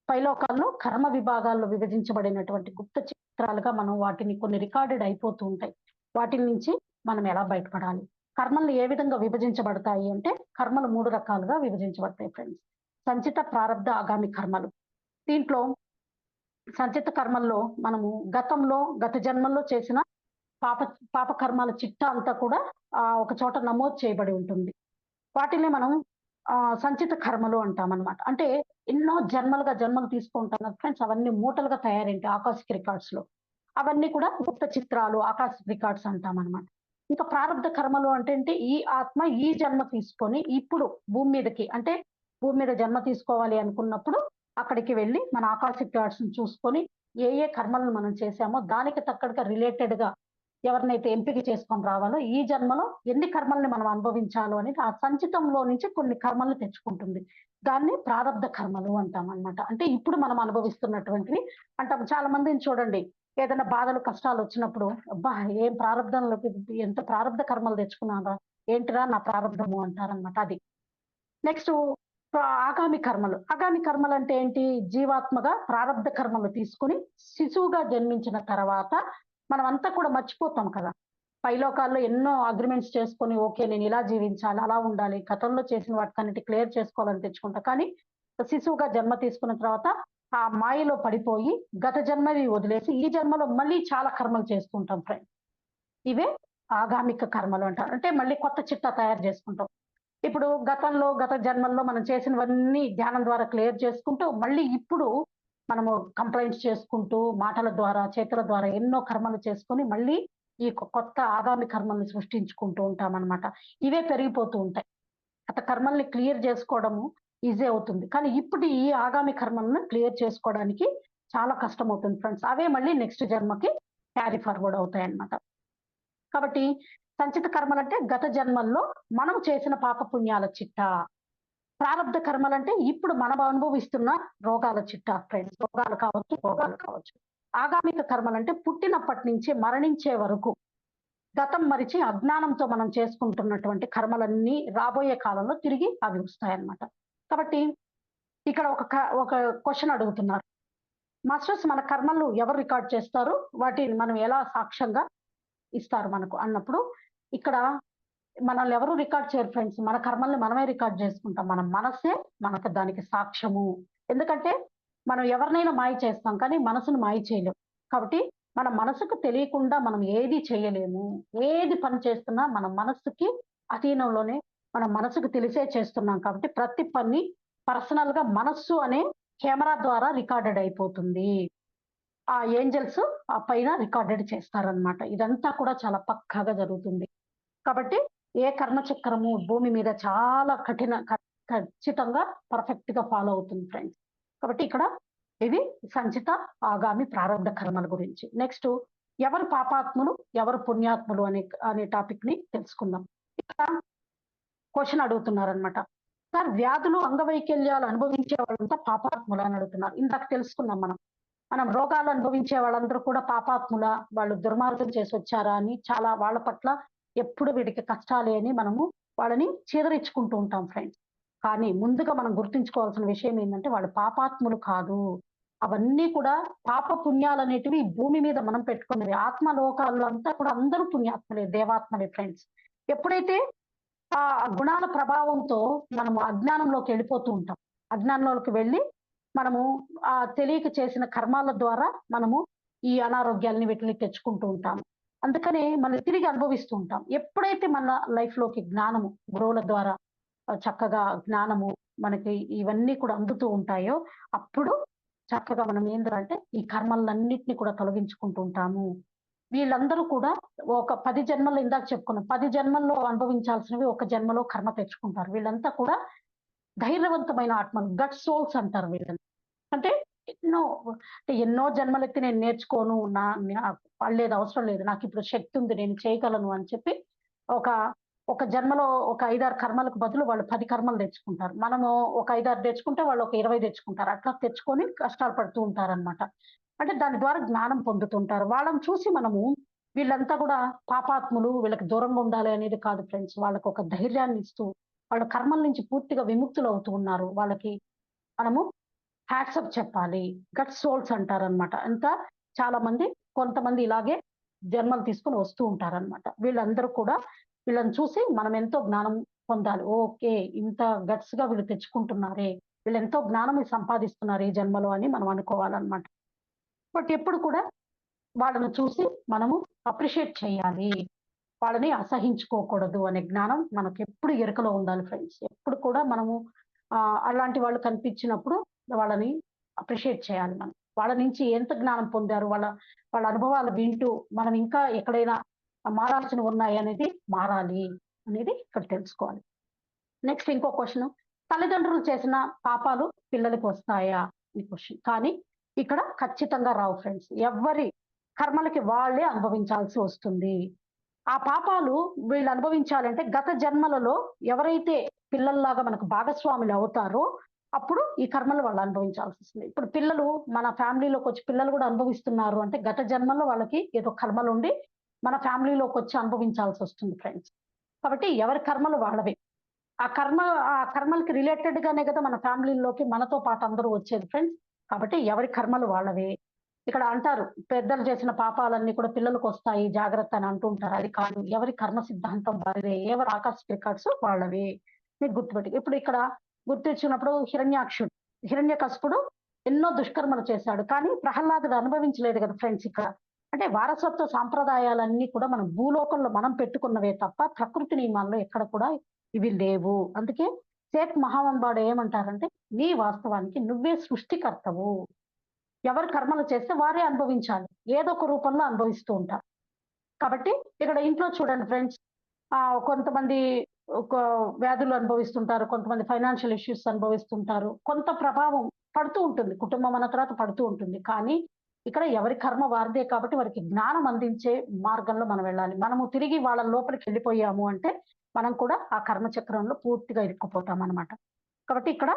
పైలోకాల్లో కర్మ విభాగాల్లో విభజించబడినటువంటి గుప్త చిత్రాలుగా మనం వాటిని కొన్ని రికార్డెడ్ అయిపోతూ ఉంటాయి. వాటి నుంచి మనం ఎలా బయటపడాలి? కర్మలు ఏ విధంగా విభజించబడతాయి అంటే కర్మలు 3 రకాలుగా విభజించబడతాయి ఫ్రెండ్స్. సంచిత, ప్రారబ్ధ, ఆగామి కర్మలు. దీంట్లో సంచిత కర్మల్లో మనము గత జన్మల్లో చేసిన పాప పాప కర్మాల చిట్టా అంతా కూడా ఒక చోట నమోదు చేయబడి ఉంటుంది. వాటిని మనం సంచిత కర్మలు అంటామన్నమాట. అంటే ఎన్నో జన్మలు తీసుకుంటాం కదా ఫ్రెండ్స్! అవన్నీ మూటలుగా తయారైంటాయి ఆకాశిక్ రికార్డ్స్‌లో. అవన్నీ కూడా గుప్త చిత్రాలు, ఆకాశిక్ రికార్డ్స్ అంటామన్నమాట. ఇంకా ప్రారబ్ధ కర్మలు అంటే ఏంటి? ఈ ఆత్మ ఈ జన్మ తీసుకొని ఇప్పుడు భూమి మీదకి అంటే భూమి మీద జన్మ తీసుకోవాలి అనుకున్నప్పుడు అక్కడికి వెళ్లి మన ఆకాశిక్ రికార్డ్స్‌ని చూసుకొని ఏ కర్మలను మనం చేశామో దానికి తగ్గట్టుగా రిలేటెడ్‌గా ఎవరినైతే ఎంపిక చేసుకొని రావాలో ఈ జన్మలో ఎన్ని కర్మల్ని మనం అనుభవించాలో అనేది ఆ సంచితంలో నుంచి కొన్ని కర్మల్ని తెచ్చుకుంటుంది. దాన్ని ప్రారబ్ధ కర్మలు అంటామన్నమాట. అంటే ఇప్పుడు మనం అనుభవిస్తున్నటువంటివి అంటాం. చాలా మందిని చూడండి, ఏదైనా బాధలు, కష్టాలు వచ్చినప్పుడు అబ్బా! ఏం ప్రారబ్ధంలోకి ఎంత ప్రారబ్ధ కర్మలు తెచ్చుకున్నానురా! ఏంటిరా నా ప్రారబ్ధము అంటారన్నమాట అది. నెక్స్టు ఆగామి కర్మలు. ఆగామి కర్మలంటే ఏంటి? జీవాత్మగా ప్రారబ్ధ కర్మలు తీసుకొని శిశువుగా జన్మించిన తర్వాత మనమంతా కూడా మర్చిపోతాం కదా! పైలోకాల్లో ఎన్నో అగ్రీమెంట్స్ చేసుకొని ఓకే. నేను ఇలా జీవించాలి, అలా ఉండాలి, గతంలో చేసిన వాటికన్నిటి క్లియర్ చేసుకోవాలని తెచ్చుకుంటాం. కానీ శిశువుగా జన్మ తీసుకున్న తర్వాత ఆ మాయలో పడిపోయి గత జన్మవి వదిలేసి ఈ జన్మలో మళ్ళీ చాలా కర్మలు చేస్తూ ఉంటాం ఫ్రెండ్స్. ఇవే ఆగామిక కర్మలు అంటారు. అంటే మళ్ళీ కొత్త చిట్టా తయారు చేసుకుంటాం. ఇప్పుడు గత జన్మల్లో మనం చేసినవన్నీ ధ్యానం ద్వారా క్లియర్ చేసుకుంటూ మళ్ళీ ఇప్పుడు మనము కంప్లెయింట్స్ చేసుకుంటూ మాటల ద్వారా, చేతుల ద్వారా ఎన్నో కర్మలు చేసుకొని మళ్ళీ ఈ కొత్త ఆగామి కర్మల్ని సృష్టించుకుంటూ ఉంటామన్నమాట. ఇవే పెరిగిపోతూ ఉంటాయి. గత కర్మల్ని క్లియర్ చేసుకోవడము ఈజీ అవుతుంది. కానీ ఇప్పుడు ఈ ఆగామి కర్మలను క్లియర్ చేసుకోవడానికి చాలా కష్టమవుతుంది ఫ్రెండ్స్. అవే మళ్ళీ నెక్స్ట్ జన్మకి క్యారీ ఫార్వర్డ్ అవుతాయన్నమాట. కాబట్టి సంచిత కర్మలంటే గత జన్మల్లో మనం చేసిన పాప పుణ్యాల చిట్టా. ప్రారబ్ధ కర్మలంటే ఇప్పుడు మనం అనుభవిస్తున్న రోగాల చిట్టా ఫ్రెండ్స్. రోగాలు కావచ్చు, భోగాలు కావచ్చు. ఆగామిక కర్మలంటే పుట్టినప్పటి నుంచి మరణించే వరకు గతం మరిచి అజ్ఞానంతో మనం చేసుకుంటున్నటువంటి కర్మలన్నీ రాబోయే కాలంలో తిరిగి అవి వస్తాయన్నమాట. కాబట్టి ఇక్కడ ఒక క్వెషన్ అడుగుతున్నారు. మాస్టర్స్ మన కర్మలు ఎవరు రికార్డ్ చేస్తారు? వాటిని మనం ఎలా సాక్ష్యంగా ఇస్తారు మనకు అన్నప్పుడు ఇక్కడ మనల్ని ఎవరు రికార్డ్ చేయరు ఫ్రెండ్స్. మన కర్మల్ని మనమే రికార్డ్ చేసుకుంటాం. మన మనస్సే మనకు దానికి సాక్ష్యము. ఎందుకంటే మనం ఎవరినైనా మాయ చేస్తాం కానీ మనసును మాయ చేయలేం. కాబట్టి మన మనసుకు తెలియకుండా మనం ఏది చేయలేము. ఏది పని చేస్తున్నా మన మనస్సుకి అధీనంలోనే మన మనసుకు తెలిసే చేస్తున్నాం కాబట్టి ప్రతి పని పర్సనల్‌గా మనస్సు అనే కెమెరా ద్వారా రికార్డెడ్ అయిపోతుంది. ఆ ఏంజెల్స్ ఆ పైన రికార్డెడ్ చేస్తారన్నమాట. ఇదంతా కూడా చాలా పక్కాగా జరుగుతుంది. కాబట్టి ఏ కర్మ చక్రము భూమి మీద చాలా ఖచ్చితంగా పర్ఫెక్ట్ గా ఫాలో అవుతుంది ఫ్రెండ్స్. కాబట్టి ఇక్కడ ఇవి సంచిత, ఆగామి, ప్రారంభ కర్మల గురించి. నెక్స్ట్ ఎవరు పాపాత్ములు ఎవరు పుణ్యాత్ములు అనే టాపిక్ ని తెలుసుకుందాం. ఇక్కడ క్వశ్చన్ అడుగుతున్నారనమాట. సార్, వ్యాధులు అంగవైకల్యాలు అనుభవించే వాళ్ళంతా పాపాత్ములు అని అడుగుతున్నారు. ఇందాక తెలుసుకున్నాం మనం రోగాలు అనుభవించే వాళ్ళందరూ కూడా పాపాత్ముల, వాళ్ళు దుర్మార్గం చేసి వచ్చారా అని చాలా వాళ్ళ పట్ల ఎప్పుడు వీడికి కష్టాలే అని మనము వాళ్ళని చీదరించుకుంటూ ఉంటాం ఫ్రెండ్స్. కానీ ముందుగా మనం గుర్తుంచుకోవాల్సిన విషయం ఏంటంటే వాళ్ళు పాపాత్ములు కాదు. అవన్నీ కూడా పాప పుణ్యాలు అనేటివి భూమి మీద మనం పెట్టుకున్నవి. ఆత్మలోకాల్లో అంతా కూడా అందరూ పుణ్యాత్ములే, దేవాత్మలే ఫ్రెండ్స్. ఎప్పుడైతే ఆ గుణాల ప్రభావంతో మనము అజ్ఞానంలోకి వెళ్ళిపోతూ ఉంటాం. అజ్ఞానంలోకి వెళ్ళి మనము తెలియక చేసిన కర్మాల ద్వారా మనము ఈ అనారోగ్యాలని వీటిని తెచ్చుకుంటూ ఉంటాం. అందుకనే మనం తిరిగి అనుభవిస్తూ ఉంటాం. ఎప్పుడైతే మన లైఫ్ లోకి జ్ఞానము గురువుల ద్వారా చక్కగా జ్ఞానము మనకి ఇవన్నీ కూడా అందుతూ ఉంటాయో అప్పుడు చక్కగా మనం ఏంటంటే ఈ కర్మలన్నిటిని కూడా తొలగించుకుంటూ ఉంటాము. వీళ్ళందరూ కూడా ఒక 10 జన్మల్లో ఇందాక చెప్పుకున్నాం. 10 జన్మల్లో అనుభవించాల్సినవి ఒక జన్మలో కర్మ తెచ్చుకుంటారు. వీళ్ళంతా కూడా ధైర్యవంతమైన ఆత్మలు, గట్ సోల్స్ అంటారు వీళ్ళని. అంటే ఎన్నో జన్మలెత్తి నేను నేర్చుకోను, పడలేదు, అవసరం లేదు, నాకు ఇప్పుడు శక్తి ఉంది, నేను చేయగలను అని చెప్పి ఒక జన్మలో ఒక 5-6 కర్మలకు బదులు వాళ్ళు 10 కర్మలు తెచ్చుకుంటారు. మనము ఒక 5-6 తెచ్చుకుంటే వాళ్ళు ఒక 20 తెచ్చుకుంటారు. అట్లా తెచ్చుకొని కష్టాలు పడుతూ ఉంటారనమాట. అంటే దాని ద్వారా జ్ఞానం పొందుతుంటారు. వాళ్ళని చూసి మనము వీళ్ళంతా కూడా పాపాత్ములు, వీళ్ళకి దూరంగా ఉండాలి అనేది కాదు ఫ్రెండ్స్. వాళ్ళకి ఒక ధైర్యాన్ని ఇస్తూ వాళ్ళ కర్మల నుంచి పూర్తిగా విముక్తులు అవుతూ ఉన్నారు. వాళ్ళకి మనము హ్యాట్సప్ చెప్పాలి. గట్ సోల్స్ అంటారనమాట. అంతా చాలా మంది, కొంతమంది ఇలాగే జన్మలు తీసుకొని వస్తూ ఉంటారనమాట. వీళ్ళందరూ కూడా వీళ్ళని చూసి మనం ఎంతో జ్ఞానం పొందాలి. ఓకే, ఇంత గట్స్ గా వీళ్ళు తెచ్చుకుంటున్నారే, వీళ్ళు ఎంతో జ్ఞానం సంపాదిస్తున్నారు ఈ జన్మలో అని మనం అనుకోవాలన్నమాట. బట్ ఎప్పుడు కూడా వాళ్ళని చూసి మనము అప్రిషియేట్ చేయాలి, వాళ్ళని అసహించుకోకూడదు అనే జ్ఞానం మనకు ఎప్పుడు ఎరుకలో ఉండాలి ఫ్రెండ్స్. ఎప్పుడు కూడా మనము అలాంటి వాళ్ళు కనిపించినప్పుడు వాళ్ళని అప్రిషియేట్ చేయాలి. మనం వాళ్ళ నుంచి ఎంత జ్ఞానం పొందారు, వాళ్ళ అనుభవాలు వింటూ మనం ఇంకా ఎక్కడైనా మారాల్సినవి ఉన్నాయి అనేది మారాలి అనేది ఇక్కడ తెలుసుకోవాలి. నెక్స్ట్ ఇంకో క్వశ్చన్, తల్లిదండ్రులు చేసిన పాపాలు పిల్లలకి వస్తాయా అని క్వశ్చన్. కానీ ఇక్కడ ఖచ్చితంగా రావు ఫ్రెండ్స్. ఎవరి కర్మలకి వాళ్ళే అనుభవించాల్సి వస్తుంది. ఆ పాపాలు వీళ్ళు అనుభవించాలంటే గత జన్మలలో ఎవరైతే పిల్లల్లాగా మనకు భాగస్వాములు అవుతారో అప్పుడు ఈ కర్మలు వాళ్ళు అనుభవించాల్సి వస్తుంది. ఇప్పుడు పిల్లలు మన ఫ్యామిలీలోకి వచ్చి పిల్లలు కూడా అనుభవిస్తున్నారు అంటే గత జన్మలో వాళ్ళకి ఏదో కర్మలు ఉండి మన ఫ్యామిలీలోకి వచ్చి అనుభవించాల్సి వస్తుంది ఫ్రెండ్స్. కాబట్టి ఎవరి కర్మలు వాళ్ళవే. ఆ కర్మలకి రిలేటెడ్ గానే కదా మన ఫ్యామిలీలోకి మనతో పాటు అందరూ వచ్చేది ఫ్రెండ్స్. కాబట్టి ఎవరి కర్మలు వాళ్ళవే. ఇక్కడ అంటారు పెద్దలు చేసిన పాపాలన్నీ కూడా పిల్లలకు వస్తాయి జాగ్రత్త అని అంటూ ఉంటారు. అది కాదు, ఎవరి కర్మ సిద్ధాంతం వారిదే, ఎవరి ఆకాశ రికార్డ్స్ వాళ్ళవే. మీరు గుర్తుపెట్టి ఇప్పుడు ఇక్కడ గుర్తించినప్పుడు హిరణ్యకశిపుడు ఎన్నో దుష్కర్మలు చేశాడు, కానీ ప్రహ్లాదుడు అనుభవించలేదు కదా ఫ్రెండ్స్. ఇక్కడ అంటే వారసత్వ సాంప్రదాయాలన్నీ కూడా మనం భూలోకంలో మనం పెట్టుకున్నవే తప్ప ప్రకృతి నియమాల్లో ఎక్కడ కూడా ఇవి లేవు. అందుకే సేత్ మహావన్బాడు ఏమంటారంటే నీ వాస్తవానికి నువ్వే సృష్టికర్తవు, ఎవరు కర్మలు చేస్తే వారే అనుభవించాలి, ఏదో ఒక రూపంలో అనుభవిస్తూ ఉంటారు. కాబట్టి ఇక్కడ ఇంట్లో చూడండి ఫ్రెండ్స్, కొంతమంది ఒక వ్యాధులు అనుభవిస్తుంటారు, కొంతమంది ఫైనాన్షియల్ ఇష్యూస్ అనుభవిస్తుంటారు, కొంత ప్రభావం పడుతూ ఉంటుంది, కుటుంబం అన్న తర్వాత పడుతూ ఉంటుంది. కానీ ఇక్కడ ఎవరి కర్మ వారిదే కాబట్టి వారికి జ్ఞానం అందించే మార్గంలో మనం వెళ్ళాలి. మనము తిరిగి వాళ్ళ లోపలికి వెళ్ళిపోయాము అంటే మనం కూడా ఆ కర్మ చక్రంలో పూర్తిగా ఇరుక్కుపోతాం అనమాట. కాబట్టి ఇక్కడ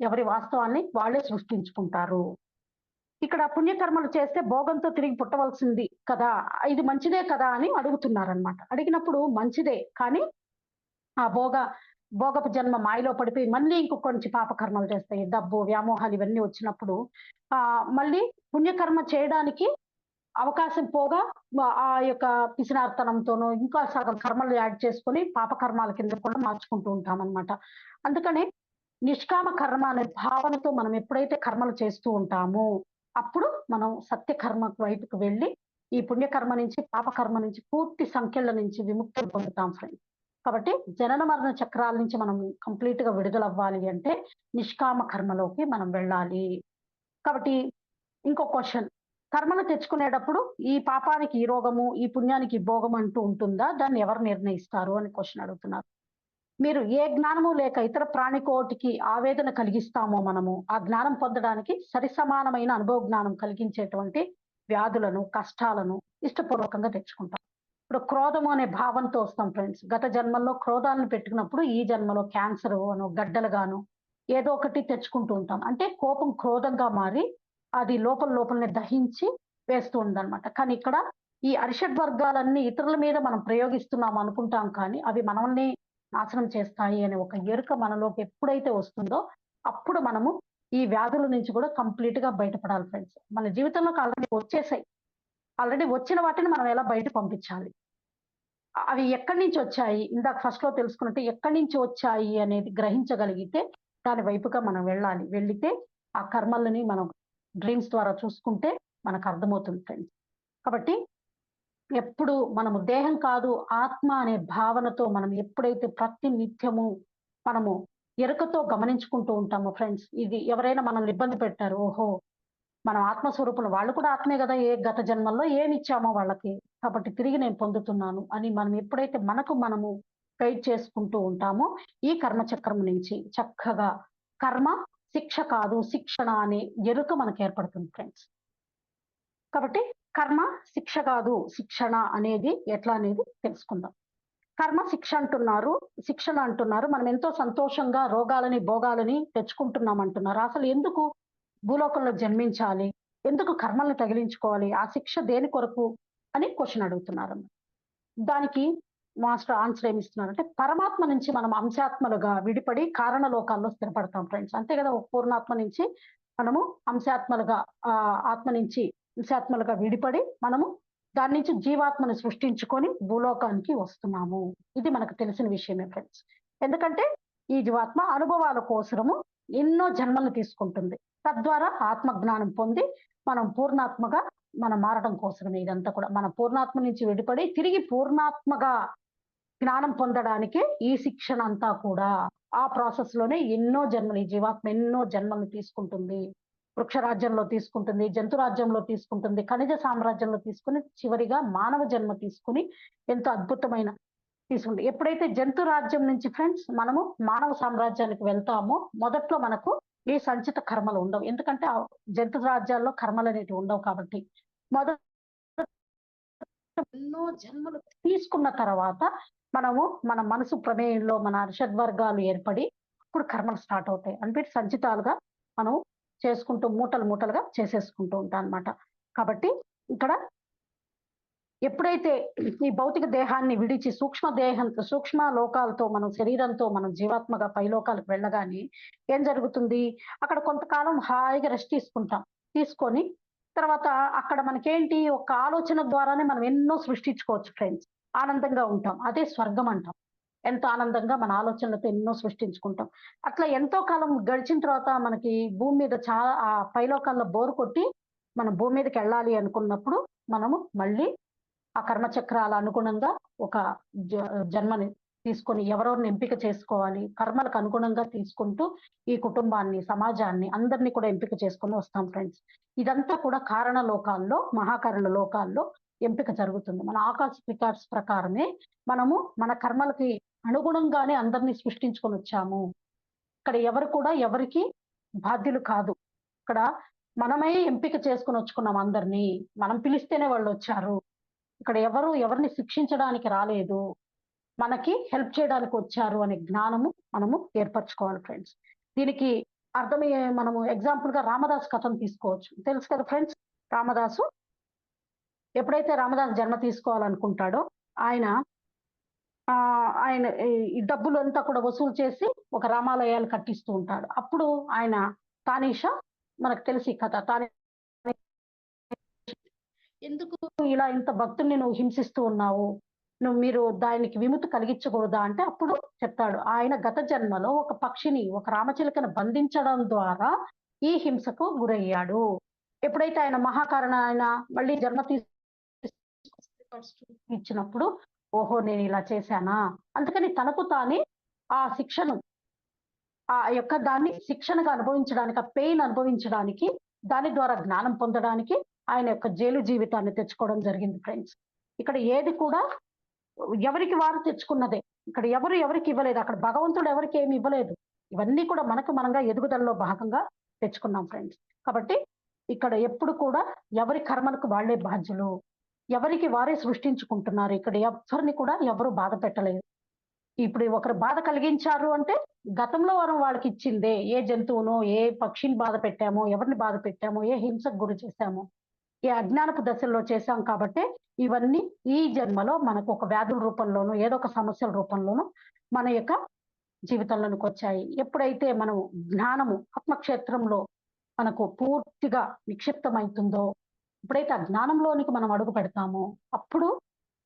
ఎవరి వాస్తవాన్ని వాళ్ళే సృష్టించుకుంటారు. ఇక్కడ పుణ్యకర్మలు చేస్తే భోగంతో తిరిగి పుట్టవలసింది కదా, ఇది మంచిదే కదా అని అడుగుతున్నారనమాట. అడిగినప్పుడు మంచిదే, కానీ ఆ భోగపు జన్మ మాయలో పడిపోయి మళ్ళీ కొంచెం పాపకర్మలు చేస్తాయి. డబ్బు, వ్యామోహాలు ఇవన్నీ వచ్చినప్పుడు మళ్ళీ పుణ్యకర్మ చేయడానికి అవకాశం పోగా ఆ యొక్క పిసినార్తనంతోనో ఇంకా సగం కర్మలు యాడ్ చేసుకొని పాపకర్మాల కింద కూడా మార్చుకుంటూ ఉంటాం అనమాట. అందుకని నిష్కామ కర్మ అనే భావనతో మనం ఎప్పుడైతే కర్మలు చేస్తూ ఉంటామో అప్పుడు మనం సత్య కర్మ వైపుకు వెళ్ళి ఈ పుణ్యకర్మ నుంచి పాపకర్మ నుంచి పూర్తి సంఖ్యల నుంచి విముక్తి పొందుతాం ఫ్రెండ్స్. కాబట్టి జనన మరణ చక్రాల నుంచి మనం కంప్లీట్ గా విడుదలవ్వాలి అంటే నిష్కామ కర్మలోకి మనం వెళ్ళాలి. కాబట్టి ఇంకో క్వశ్చన్, కర్మలు తెచ్చుకునేటప్పుడు ఈ పాపానికి ఈ రోగము, ఈ పుణ్యానికి ఈ భోగం అంటూ ఉంటుందా? దాన్ని ఎవరు నిర్ణయిస్తారు అని క్వెషన్ అడుగుతున్నారు. మీరు ఏ జ్ఞానము లేక ఇతర ప్రాణికోటికి ఆవేదన కలిగిస్తామో మనము, ఆ జ్ఞానం పొందడానికి సరిసమానమైన అనుభవ జ్ఞానం కలిగించేటువంటి వ్యాధులను, కష్టాలను ఇష్టపూర్వకంగా తెచ్చుకుంటాం. ఇప్పుడు క్రోధము అనే భావంతో వస్తాం ఫ్రెండ్స్. గత జన్మల్లో క్రోధాలను పెట్టుకున్నప్పుడు ఈ జన్మలో క్యాన్సర్ అను, గడ్డలుగాను ఏదో ఒకటి తెచ్చుకుంటూ ఉంటాం. అంటే కోపం క్రోధంగా మారి అది లోపలనే దహించి వేస్తూ ఉందన్నమాట. కానీ ఇక్కడ ఈ అరిషడ్ వర్గాలన్నీ ఇతరుల మీద మనం ప్రయోగిస్తున్నాం అనుకుంటాం కానీ అవి మనల్ని నాశనం చేస్తాయి అనే ఒక ఎరుక మనలోకి ఎప్పుడైతే వస్తుందో అప్పుడు మనము ఈ వ్యాధుల నుంచి కూడా కంప్లీట్ గా బయటపడాలి ఫ్రెండ్స్. మన జీవితంలోకి ఆల్రెడీ వచ్చేసాయి. ఆల్రెడీ వచ్చిన వాటిని మనం ఎలా బయట పంపించాలి, అవి ఎక్కడి నుంచి వచ్చాయి, ఇందాక ఫస్ట్ లో తెలుసుకున్నట్టు ఎక్కడి నుంచి వచ్చాయి అనేది గ్రహించగలిగితే దాని వైపుగా మనం వెళ్ళాలి. వెళ్ళితే ఆ కర్మలని మనం డ్రీమ్స్ ద్వారా చూసుకుంటే మనకు అర్థమవుతుంది ఫ్రెండ్స్. కాబట్టి ఎప్పుడు మనము దేహం కాదు ఆత్మ అనే భావనతో మనం ఎప్పుడైతే ప్రతి నిత్యము మనము ఎరుకతో గమనించుకుంటూ ఉంటామో ఫ్రెండ్స్, ఇది ఎవరైనా మనల్ని ఇబ్బంది పెట్టారు, ఓహో మనం ఆత్మస్వరూపులు, వాళ్ళు కూడా ఆత్మే కదా, ఏ గత జన్మల్లో ఏమి ఇచ్చామో వాళ్ళకి, కాబట్టి తిరిగి నేను పొందుతున్నాను అని మనం ఎప్పుడైతే మనము గైడ్ చేసుకుంటూ ఉంటామో ఈ కర్మ చక్రం నుంచి చక్కగా కర్మ శిక్ష కాదు శిక్షణ అనే ఎరుక మనకు ఏర్పడుతుంది ఫ్రెండ్స్. కాబట్టి కర్మ శిక్ష కాదు శిక్షణ అనేది ఎట్లా అనేది తెలుసుకుందాం. కర్మ శిక్ష అంటున్నారు, శిక్షణ అంటున్నారు. మనం ఎంతో సంతోషంగా రోగాలని భోగాలని తెచ్చుకుంటున్నాం అంటున్నారు. అసలు ఎందుకు భూలోకంలో జన్మించాలి, ఎందుకు కర్మల్ని తగిలించుకోవాలి, ఆ శిక్ష దేని కొరకు అని క్వశ్చన్ అడుగుతున్నారు. దానికి మాస్టర్ ఆన్సర్ ఏమిస్తున్నారంటే పరమాత్మ నుంచి మనం అంశాత్మలుగా విడిపడి కారణ లోకాల్లో స్థిరపడతాం ఫ్రెండ్స్. అంతే కదా, ఒక పూర్ణాత్మ నుంచి మనము అంశాత్మలుగా ఆత్మ నుంచి అంశాత్మలుగా విడిపడి మనము దాని నుంచి జీవాత్మని సృష్టించుకొని భూలోకానికి వస్తున్నాము. ఇది మనకు తెలిసిన విషయమే ఫ్రెండ్స్. ఎందుకంటే ఈ జీవాత్మ అనుభవాల కోసము ఎన్నో జన్మలు తీసుకుంటుంది. తద్వారా ఆత్మ జ్ఞానం పొంది మనం పూర్ణాత్మగా మనం మారడం కోసమే ఇదంతా కూడా. మన పూర్ణాత్మ నుంచి విడిపడి తిరిగి పూర్ణాత్మగా జ్ఞానం పొందడానికి ఈ శిక్షణ అంతా కూడా ఆ ప్రాసెస్ లోనే ఎన్నో జన్మలు, ఈ జీవాత్మ ఎన్నో జన్మలు తీసుకుంటుంది. వృక్ష రాజ్యంలో తీసుకుంటుంది, జంతు రాజ్యంలో తీసుకుంటుంది, ఖనిజ సామ్రాజ్యంలో తీసుకుని చివరిగా మానవ జన్మ తీసుకుని ఎంతో అద్భుతమైన తీసుకుంటుంది. ఎప్పుడైతే జంతు రాజ్యం నుంచి ఫ్రెండ్స్ మనము మానవ సామ్రాజ్యానికి వెళ్తామో మొదట్లో మనకు ఈ సంచిత కర్మలు ఉండవు. ఎందుకంటే ఆ జంతు రాజ్యాల్లో కర్మలు అనేవి ఉండవు. కాబట్టి మొదట ఎన్నో జన్మలు తీసుకున్న తర్వాత మనము మన మనసు ప్రమేయంలో మన అరిషడ్వర్గాలు ఏర్పడి ఇప్పుడు కర్మలు స్టార్ట్ అవుతాయి. అంటే సంచితాలుగా మనం చేసుకుంటూ మూటలుగా చేసేసుకుంటూ ఉంటాం అన్నమాట. కాబట్టి ఇక్కడ ఎప్పుడైతే ఈ భౌతిక దేహాన్ని విడిచి సూక్ష్మ లోకాలతో మనం శరీరంతో మనం జీవాత్మగా పైలోకాలకు వెళ్ళగానే ఏం జరుగుతుంది, అక్కడ కొంతకాలం హాయిగా రెస్ట్ తీసుకొని తర్వాత అక్కడ మనకేంటి ఒక ఆలోచన ద్వారానే మనం ఎన్నో సృష్టించుకోవచ్చు ఫ్రెండ్స్. ఆనందంగా ఉంటాం. అదే స్వర్గం అంటాం. ఎంతో ఆనందంగా మన ఆలోచనలతో ఎన్నో సృష్టించుకుంటాం. అట్లా ఎంతో కాలం గడిచిన తర్వాత మనకి భూమి మీద చాలా ఆ పైలోకాల్లో బోరు కొట్టి మనం భూమి మీదకి వెళ్ళాలి అనుకున్నప్పుడు మనము మళ్ళీ ఆ కర్మచక్రాల అనుగుణంగా ఒక జన్మని తీసుకొని ఎవరెవరిని ఎంపిక చేసుకోవాలి, కర్మలకు అనుగుణంగా తీసుకుంటూ ఈ కుటుంబాన్ని, సమాజాన్ని అందరినీ కూడా ఎంపిక చేసుకొని వస్తాం ఫ్రెండ్స్. ఇదంతా కూడా కారణ లోకాల్లో, మహాకారణ లోకాల్లో ఎంపిక జరుగుతుంది. మన ఆకాశ రికార్డ్స్ ప్రకారమే మనము మన కర్మలకి అనుగుణంగానే అందరినీ సృష్టించుకొని వచ్చాము. ఇక్కడ ఎవరు కూడా ఎవరికి బాధ్యులు కాదు. ఇక్కడ మనమే ఎంపిక చేసుకొని వచ్చుకున్నాం అందరినీ. మనం పిలిస్తేనే వాళ్ళు వచ్చారు. ఇక్కడ ఎవరిని శిక్షించడానికి రాలేదు, మనకి హెల్ప్ చేయడానికి వచ్చారు అనే జ్ఞానము మనము ఏర్పరచుకోవాలి ఫ్రెండ్స్. దీనికి అర్థమయ్యే మనము ఎగ్జాంపుల్ గా రామదాస్ కథను తీసుకోవచ్చు. తెలుసు కదా ఫ్రెండ్స్, రామదాసు ఎప్పుడైతే రామదాస్ జన్మ తీసుకోవాలనుకుంటాడో ఆయన ఈ డబ్బులు అంతా కూడా వసూలు చేసి ఒక రామాలయాలు కట్టిస్తూ ఉంటాడు. అప్పుడు ఆయన తానీషా, మనకు తెలిసి కథ, ఎందుకు ఇలా ఇంత భక్తుల్ని నువ్వు హింసిస్తూ ఉన్నావు, మీరు దానికి విముక్తి కలిగించకూడదా అంటే అప్పుడు చెప్తాడు, ఆయన గత జన్మలో ఒక పక్షిని, ఒక రామచిలుకను బంధించడం ద్వారా ఈ హింసకు గురయ్యాడు. ఎప్పుడైతే ఆయన మహాకారణ ఆయన మళ్ళీ జన్మ ఇచ్చినప్పుడు ఓహో నేను ఇలా చేశానా, అందుకని తనకు తానే ఆ శిక్షను దాన్ని శిక్షణగా అనుభవించడానికి, ఆ పెయిన్ అనుభవించడానికి, దాని ద్వారా జ్ఞానం పొందడానికి ఆయన యొక్క జైలు జీవితాన్ని తెచ్చుకోవడం జరిగింది ఫ్రెండ్స్. ఇక్కడ ఏది కూడా ఎవరికి వారు తెచ్చుకున్నదే. ఇక్కడ ఎవరు ఎవరికి ఇవ్వలేదు. అక్కడ భగవంతుడు ఎవరికి ఏమి ఇవ్వలేదు. ఇవన్నీ కూడా మనకు మనంగా ఎదుగుదలలో భాగంగా తెచ్చుకున్నాం ఫ్రెండ్స్. కాబట్టి ఇక్కడ ఎప్పుడు కూడా ఎవరి కర్మలకు వాళ్ళే బాధ్యులు. ఎవరికి వారే సృష్టించుకుంటున్నారు. ఇక్కడ ఎవరిని కూడా ఎవరు బాధ పెట్టలేదు. ఇప్పుడు ఒకరు బాధ కలిగించారు అంటే గతంలో వారం వాళ్ళకి ఇచ్చిందే. ఏ జంతువునో, ఏ పక్షిని బాధ పెట్టామో, ఎవరిని బాధ పెట్టామో, ఏ హింసకు గురి చేశామో, ఏ అజ్ఞానపు దశల్లో చేశాం కాబట్టి ఇవన్నీ ఈ జన్మలో మనకు ఒక వ్యాధుల రూపంలోనూ, ఏదో ఒక సమస్యల రూపంలోనూ మన యొక్క జీవితంలోనికి వచ్చాయి. ఎప్పుడైతే మనం జ్ఞానము ఆత్మక్షేత్రంలో మనకు పూర్తిగా నిక్షిప్తమవుతుందో, ఎప్పుడైతే ఆ జ్ఞానంలోనికి మనం అడుగు పెడతామో, అప్పుడు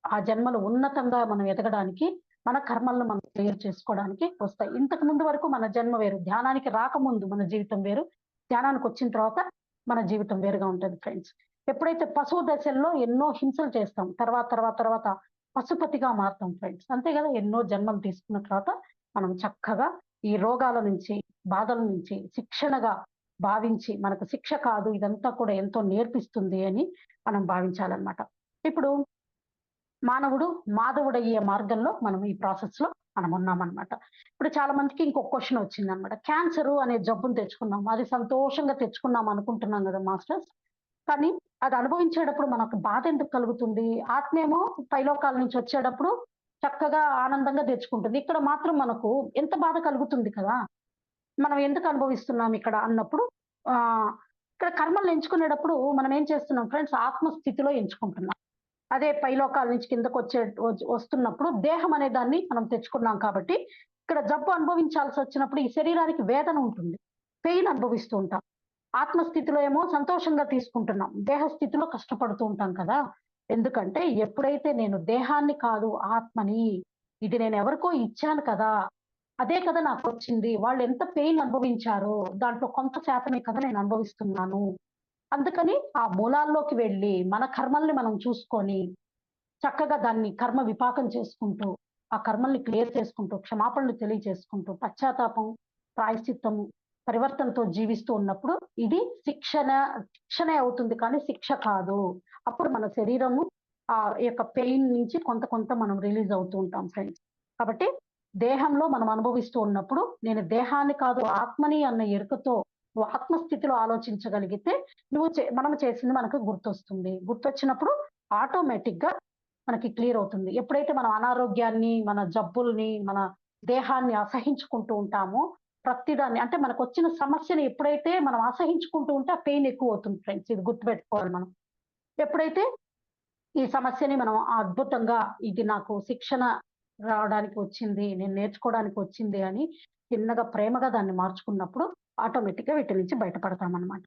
ఆ జన్మలు ఉన్నతంగా మనం ఎదగడానికి, మన కర్మలను మనం క్లియర్ చేసుకోవడానికి వస్తాయి. ఇంతకు ముందు వరకు మన జన్మ వేరు. ధ్యానానికి రాకముందు మన జీవితం వేరు. ధ్యానానికి వచ్చిన తర్వాత మన జీవితం వేరుగా ఉంటుంది ఫ్రెండ్స్. ఎప్పుడైతే పశువు దశల్లో ఎన్నో హింసలు చేస్తాం, తర్వాత పశుపతిగా మారుతాం ఫ్రెండ్స్. అంతే కదా, ఎన్నో జన్మలు తీసుకున్న తర్వాత మనం చక్కగా ఈ రోగాల నుంచి, బాధల నుంచి శిక్షణగా భావించి, మనకు శిక్ష కాదు ఇదంతా కూడా ఎంతో నేర్పిస్తుంది అని మనం భావించాలన్నమాట. ఇప్పుడు మానవుడు మాధవుడయ్యే మార్గంలో మనం ఈ ప్రాసెస్ లో మనం ఉన్నామన్నమాట. ఇప్పుడు చాలా మందికి ఇంకొక క్వశ్చన్ వచ్చిందనమాట. క్యాన్సర్ అనే జబ్బును తెచ్చుకున్నాం, అది సంతోషంగా తెచ్చుకున్నాం అనుకుంటున్నాం కదా మాస్టర్స్. కానీ అది అనుభవించేటప్పుడు మనకు బాధ ఎందుకు కలుగుతుంది? ఆత్మేమో పైలోకాల నుంచి వచ్చేటప్పుడు చక్కగా ఆనందంగా తెచ్చుకుంటుంది. ఇక్కడ మాత్రం మనకు ఎంత బాధ కలుగుతుంది కదా. మనం ఎందుకు అనుభవిస్తున్నాం ఇక్కడ అన్నప్పుడు ఆ ఇక్కడ కర్మలను ఎంచుకునేటప్పుడు మనం ఏం చేస్తున్నాం ఫ్రెండ్స్? ఆత్మస్థితిలో ఎంచుకుంటున్నాం. అదే పైలోకాల నుంచి కిందకు వస్తున్నప్పుడు దేహం అనే దాన్ని మనం తెచ్చుకున్నాం కాబట్టి ఇక్కడ జబ్బు అనుభవించాల్సి వచ్చినప్పుడు ఈ శరీరానికి వేదన ఉంటుంది, పెయిన్ అనుభవిస్తూ ఉంటాం. ఆత్మస్థితిలో ఏమో సంతోషంగా తీసుకుంటున్నాం, దేహ స్థితిలో కష్టపడుతూ ఉంటాం కదా. ఎందుకంటే ఎప్పుడైతే నేను దేహాన్ని కాదు ఆత్మని, ఇది నేను ఎవరికో ఇచ్చాను కదా, అదే కదా నాకు వచ్చింది, వాళ్ళు ఎంత పెయిన్ అనుభవించారో దాంట్లో కొంత శాతమే కదా నేను అనుభవిస్తున్నాను. అందుకని ఆ మూలాల్లోకి వెళ్ళి మన కర్మల్ని మనం చూసుకొని చక్కగా దాన్ని కర్మ విపాకం చేసుకుంటూ, ఆ కర్మల్ని క్లియర్ చేసుకుంటూ, క్షమాపణలు తెలియజేసుకుంటూ, పశ్చాత్తాపం, ప్రాయశ్చిత్తము, పరివర్తనతో జీవిస్తూ ఉన్నప్పుడు ఇది శిక్షనే అవుతుంది కానీ శిక్ష కాదు. అప్పుడు మన శరీరము ఆ యొక్క పెయిన్ నుంచి కొంత మనం రిలీజ్ అవుతూ ఉంటాం ఫ్రెండ్స్. కాబట్టి దేహంలో మనం అనుభవిస్తూ ఉన్నప్పుడు నేను దేహాన్ని కాదు ఆత్మని అన్న ఎరుకతో నువ్వు ఆత్మస్థితిలో ఆలోచించగలిగితే మనం చేసింది మనకు గుర్తొస్తుంది. గుర్తొచ్చినప్పుడు ఆటోమేటిక్ గా మనకి క్లియర్ అవుతుంది. ఎప్పుడైతే మనం అనారోగ్యాన్ని, మన జబ్బుల్ని, మన దేహాన్ని అసహించుకుంటూ ఉంటామో, ప్రతిదాన్ని అంటే మనకు వచ్చిన సమస్యని ఎప్పుడైతే మనం అసహించుకుంటూ ఉంటే ఆ పెయిన్ ఎక్కువ అవుతుంది ఫ్రెండ్స్. ఇది గుర్తుపెట్టుకోవాలి మనం. ఎప్పుడైతే ఈ సమస్యని మనం అద్భుతంగా ఇది నాకు శిక్షణ రావడానికి వచ్చింది, నేను నేర్చుకోవడానికి వచ్చింది అని చిన్నగా ప్రేమగా దాన్ని మార్చుకున్నప్పుడు ఆటోమేటిక్ గా వీటి నుంచి బయటపడతామన్నమాట.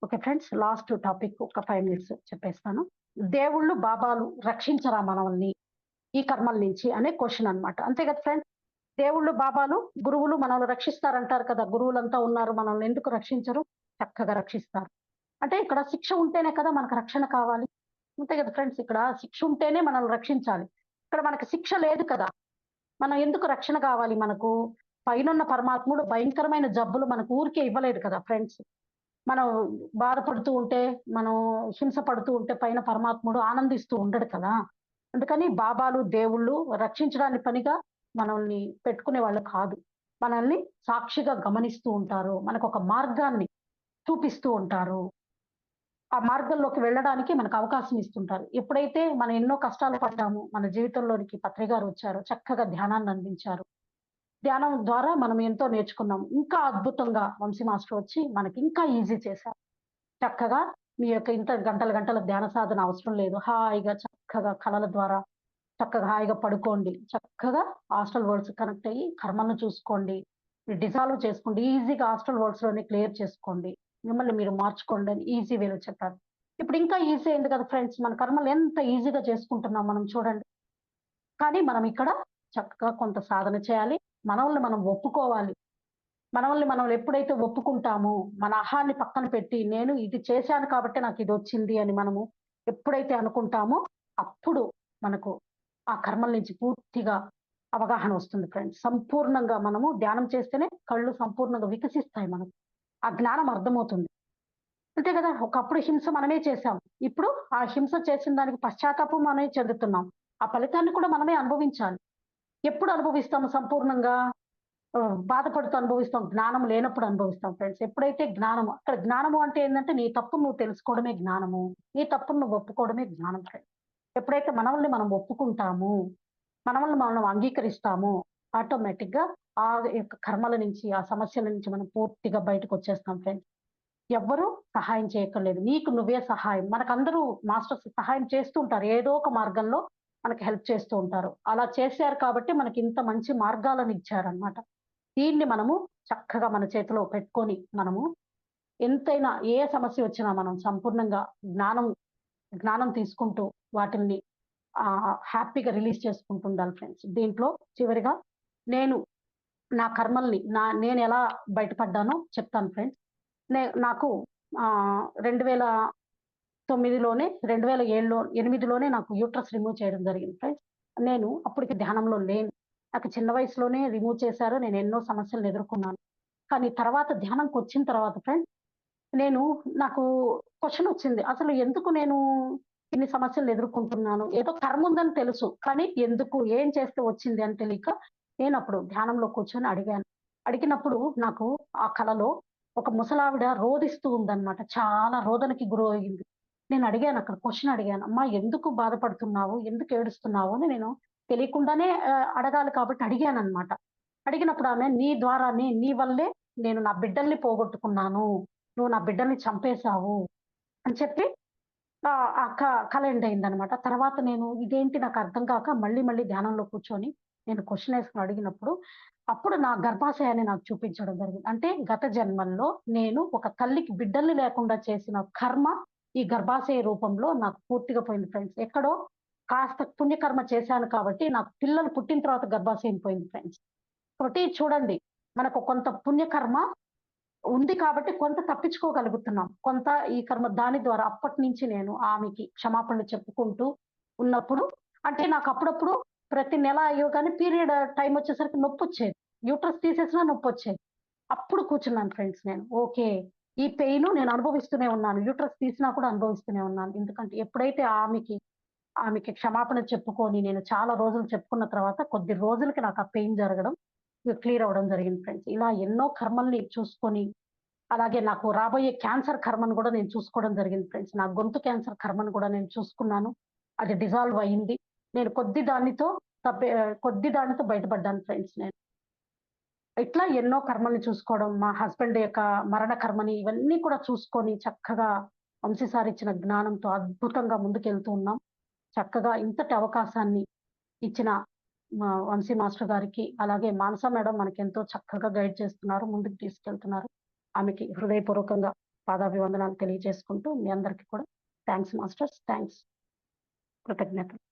ఓకే ఫ్రెండ్స్, లాస్ట్ టాపిక్ ఒక 5 మినిట్స్ చెప్పేస్తాను. దేవుళ్ళు బాబాలు రక్షించరా మనల్ని ఈ కర్మల నుంచి అనే క్వశ్చన్ అన్నమాట. అంతే కదా ఫ్రెండ్స్. దేవుళ్ళు బాబాలు గురువులు మనల్ని రక్షిస్తారంటారు కదా. గురువులంతా ఉన్నారు, మనల్ని ఎందుకు రక్షించరు? చక్కగా రక్షిస్తారు. అంటే ఇక్కడ శిక్ష ఉంటేనే కదా మనకు రక్షణ కావాలి. అంతే కదా ఫ్రెండ్స్. ఇక్కడ శిక్ష ఉంటేనే మనల్ని రక్షించాలి. ఇక్కడ మనకు శిక్ష లేదు కదా, మనం ఎందుకు రక్షణ కావాలి? మనకు పైనున్న పరమాత్ముడు భయంకరమైన జబ్బులు మనకు ఊరికే ఇవ్వలేదు కదా ఫ్రెండ్స్. మనం బాధపడుతూ ఉంటే, మనం హింస పడుతూ ఉంటే పైన పరమాత్ముడు ఆనందిస్తూ ఉండడు కదా. అందుకని బాబాలు దేవుళ్ళు రక్షించడానికి పనిగా మనల్ని పెట్టుకునే వాళ్ళు కాదు. మనల్ని సాక్షిగా గమనిస్తూ ఉంటారు, మనకు ఒక మార్గాన్ని చూపిస్తూ ఉంటారు. ఆ మార్గంలోకి వెళ్ళడానికి మనకు అవకాశం ఇస్తుంటారు. ఎప్పుడైతే మనం ఎన్నో కష్టాలు పడ్డాము, మన జీవితంలోనికి పత్రి గారు వచ్చారు, చక్కగా ధ్యానాన్ని అందించారు. ధ్యానం ద్వారా మనం ఎంతో నేర్చుకున్నాం. ఇంకా అద్భుతంగా వంశీ మాస్టర్ వచ్చి మనకి ఇంకా ఈజీ చేశారు. చక్కగా మీ యొక్క ఇంత గంటల ధ్యాన సాధన అవసరం లేదు. హాయిగా చక్కగా కళల ద్వారా చక్కగా హాయిగా పడుకోండి. చక్కగా హాస్టల్ వర్డ్స్ కనెక్ట్ అయ్యి కర్మలను చూసుకోండి. డిజాల్వ్ చేసుకోండి. ఈజీగా హాస్టల్ వర్డ్స్ లోనే క్లియర్ చేసుకోండి. మిమ్మల్ని మీరు మార్చుకోండి అని ఈజీ వేలో చెప్పారు. ఇప్పుడు ఇంకా ఈజీ అయింది కదా ఫ్రెండ్స్. మన కర్మలు ఎంత ఈజీగా చేసుకుంటున్నాం మనం చూడండి. కానీ మనం ఇక్కడ చక్కగా కొంత సాధన చేయాలి. మనల్ని మనం ఒప్పుకోవాలి. మనల్ని మనం ఎప్పుడైతే ఒప్పుకుంటామో, మన అహాన్ని పక్కన పెట్టి నేను ఇది చేశాను కాబట్టి నాకు ఇది వచ్చింది అని మనము ఎప్పుడైతే అనుకుంటామో అప్పుడు మనకు ఆ కర్మల నుంచి పూర్తిగా అవగాహన వస్తుంది ఫ్రెండ్స్. సంపూర్ణంగా మనము ధ్యానం చేస్తేనే కళ్ళు సంపూర్ణంగా వికసిస్తాయి. మనకు ఆ జ్ఞానం అర్థమవుతుంది. అంతే కదా! ఒకప్పుడు హింస మనమే చేశాం. ఇప్పుడు ఆ హింస చేసిన దానికి పశ్చాత్తాపం మనమే చెందుతున్నాం. ఆ ఫలితాన్ని కూడా మనమే అనుభవించాలి. ఎప్పుడు అనుభవిస్తాము సంపూర్ణంగా? బాధపడుతూ అనుభవిస్తాం. జ్ఞానం లేనప్పుడు అనుభవిస్తాం ఫ్రెండ్స్. ఎప్పుడైతే జ్ఞానము అక్కడ జ్ఞానము అంటే ఏందంటే నీ తప్పును నువ్వు తెలుసుకోవడమే జ్ఞానము. నీ తప్పును నువ్వు ఒప్పుకోవడమే జ్ఞానం ఫ్రెండ్స్. ఎప్పుడైతే మనల్ని మనం ఒప్పుకుంటామో, మనల్ని మనం అంగీకరిస్తామో ఆటోమేటిక్‌గా ఆ యొక్క కర్మల నుంచి, ఆ సమస్యల నుంచి మనం పూర్తిగా బయటకొచ్చేస్తాం ఫ్రెండ్స్. ఎవ్వరు సహాయం చేయక్కర్లేదు. నీకు నువ్వే సహాయం. మనకందరూ మాస్టర్స్ సహాయం చేస్తూ ఉంటారు. ఏదో ఒక మార్గంలో మనకి హెల్ప్ చేస్తూ ఉంటారు. అలా చేశారు కాబట్టి మనకింత మంచి మార్గాలను ఇచ్చారనమాట. దీన్ని మనము చక్కగా మన చేతిలో పెట్టుకొని మనము ఎంతైనా ఏ సమస్య వచ్చినా మనం సంపూర్ణంగా జ్ఞానం జ్ఞానం తీసుకుంటూ వాటిల్ని హ్యాపీగా రిలీజ్ చేసుకుంటూ ఉండాలి ఫ్రెండ్స్. దీంట్లో చివరిగా నేను నా కర్మల్ని నేనెలా బయటపడ్డానో చెప్తాను ఫ్రెండ్స్. నాకు 2009లోనే 8లోనే నాకు యూట్రస్ రిమూవ్ చేయడం జరిగింది ఫ్రెండ్స్. నేను అప్పటికి ధ్యానంలో లేను. నాకు చిన్న వయసులోనే రిమూవ్ చేశారు. నేను ఎన్నో సమస్యలను ఎదుర్కొన్నాను. కానీ తర్వాత ధ్యానంకొచ్చిన తర్వాత ఫ్రెండ్స్ నేను నాకు క్వెషనొచ్చింది. అసలు ఎందుకు నేను ఇన్ని సమస్యలను ఎదుర్కొంటున్నాను? ఏదో కర్ముందని తెలుసు. కానీ ఎందుకు? ఏం చేస్తే వచ్చింది అని తెలియక నేనప్పుడు ధ్యానంలో కూర్చొని అడిగాను. అడిగినప్పుడు నాకు ఆ కలలో ఒక ముసలావిడ రోదిస్తూ ఉందన్నమాట. చాలా రోదనకి గురయింది. నేను అడిగాను అక్కడ క్వెషన్ అడిగాను. "అమ్మా ఎందుకు బాధపడుతున్నావు? ఎందుకు ఏడుస్తున్నావు?" అని నేను తెలియకుండానే అడగాలి కాబట్టి అడిగానన్నమాట. అడిగినప్పుడు ఆమె "నీ ద్వారానే, నీ వల్లే నేను నా బిడ్డల్ని పోగొట్టుకున్నాను. నువ్వు నా బిడ్డల్ని చంపేశావు" అని చెప్పి ఆ కల ఎండ్ అయిందనమాట. తర్వాత నేను ఇదేంటి నాకర్థం కాక మళ్ళీ మళ్ళీ ధ్యానంలో కూర్చొని నేను క్వెషన్ ఏసుకొని అడిగినప్పుడు, అప్పుడు నా గర్భాశయాన్ని నాకు చూపించడం జరిగింది. అంటే గత జన్మల్లో నేను ఒక తల్లికి బిడ్డల్ని లేకుండా చేసిన కర్మ ఈ గర్భాశయ రూపంలో నాకు పూర్తిగా పోయింది ఫ్రెండ్స్. ఎక్కడో కాస్త పుణ్యకర్మ చేశాను కాబట్టి నాకు పిల్లలు పుట్టిన తర్వాత గర్భాశయం పోయింది ఫ్రెండ్స్. కాబట్టి చూడండి మనకు కొంత పుణ్యకర్మ ఉంది కాబట్టి కొంత తప్పించుకోగలుగుతున్నాం. కొంత ఈ కర్మ దాని ద్వారా అప్పటినుంచి నేను ఆమెకి క్షమాపణలు చెప్పుకుంటూ ఉన్నప్పుడు అంటే నాకు అప్పుడప్పుడు ప్రతి నెల అయ్యోగానే పీరియడ్ టైమ్ వచ్చేసరికి నొప్పొచ్చేది. యూట్రస్ తీసేసినా నొప్పొచ్చేది. అప్పుడు కూర్చున్నాను ఫ్రెండ్స్ నేను. ఓకే. ఈ పెయిన్ నేను అనుభవిస్తూనే ఉన్నాను. యూట్రస్ తీసినా కూడా అనుభవిస్తూనే ఉన్నాను. ఎందుకంటే ఎప్పుడైతే ఆమెకి క్షమాపణ చెప్పుకొని నేను చాలా రోజులు చెప్పుకున్న తర్వాత కొద్ది రోజులకి నాకు ఆ పెయిన్ జరగడం క్లియర్ అవ్వడం జరిగింది ఫ్రెండ్స్. ఇలా ఎన్నో కర్మల్ని చూసుకొని అలాగే నాకు రాబోయే క్యాన్సర్ కర్మను గూడా నేను చూసుకోవడం జరిగింది ఫ్రెండ్స్. నా గొంతు క్యాన్సర్ కర్మను గూడా నేను చూసుకున్నాను. అది డిజాల్వ్ అయింది. నేను కొద్ది దానితో బయటపడ్డాను ఫ్రెండ్స్ నేను. ఇట్లా ఎన్నో కర్మల్ని చూసుకోవడం, మా హస్బెండ్ యొక్క మరణ కర్మని ఇవన్నీ కూడా చూసుకొని చక్కగా వంశీ సార్ ఇచ్చిన జ్ఞానంతో అద్భుతంగా ముందుకెళ్తూ ఉన్నాం. చక్కగా ఇంతటి అవకాశాన్ని ఇచ్చిన వంశీ మాస్టర్ గారికి, అలాగే మానస మేడం మనకెంతో చక్కగా గైడ్ చేస్తున్నారు. ముందుకు తీసుకెళ్తున్నారు. ఆమెకి హృదయపూర్వకంగా పాదాభివందనాలు తెలియజేసుకుంటూ మీ అందరికీ కూడా థాంక్స్ మాస్టర్స్. థాంక్స్. కృతజ్ఞతలు.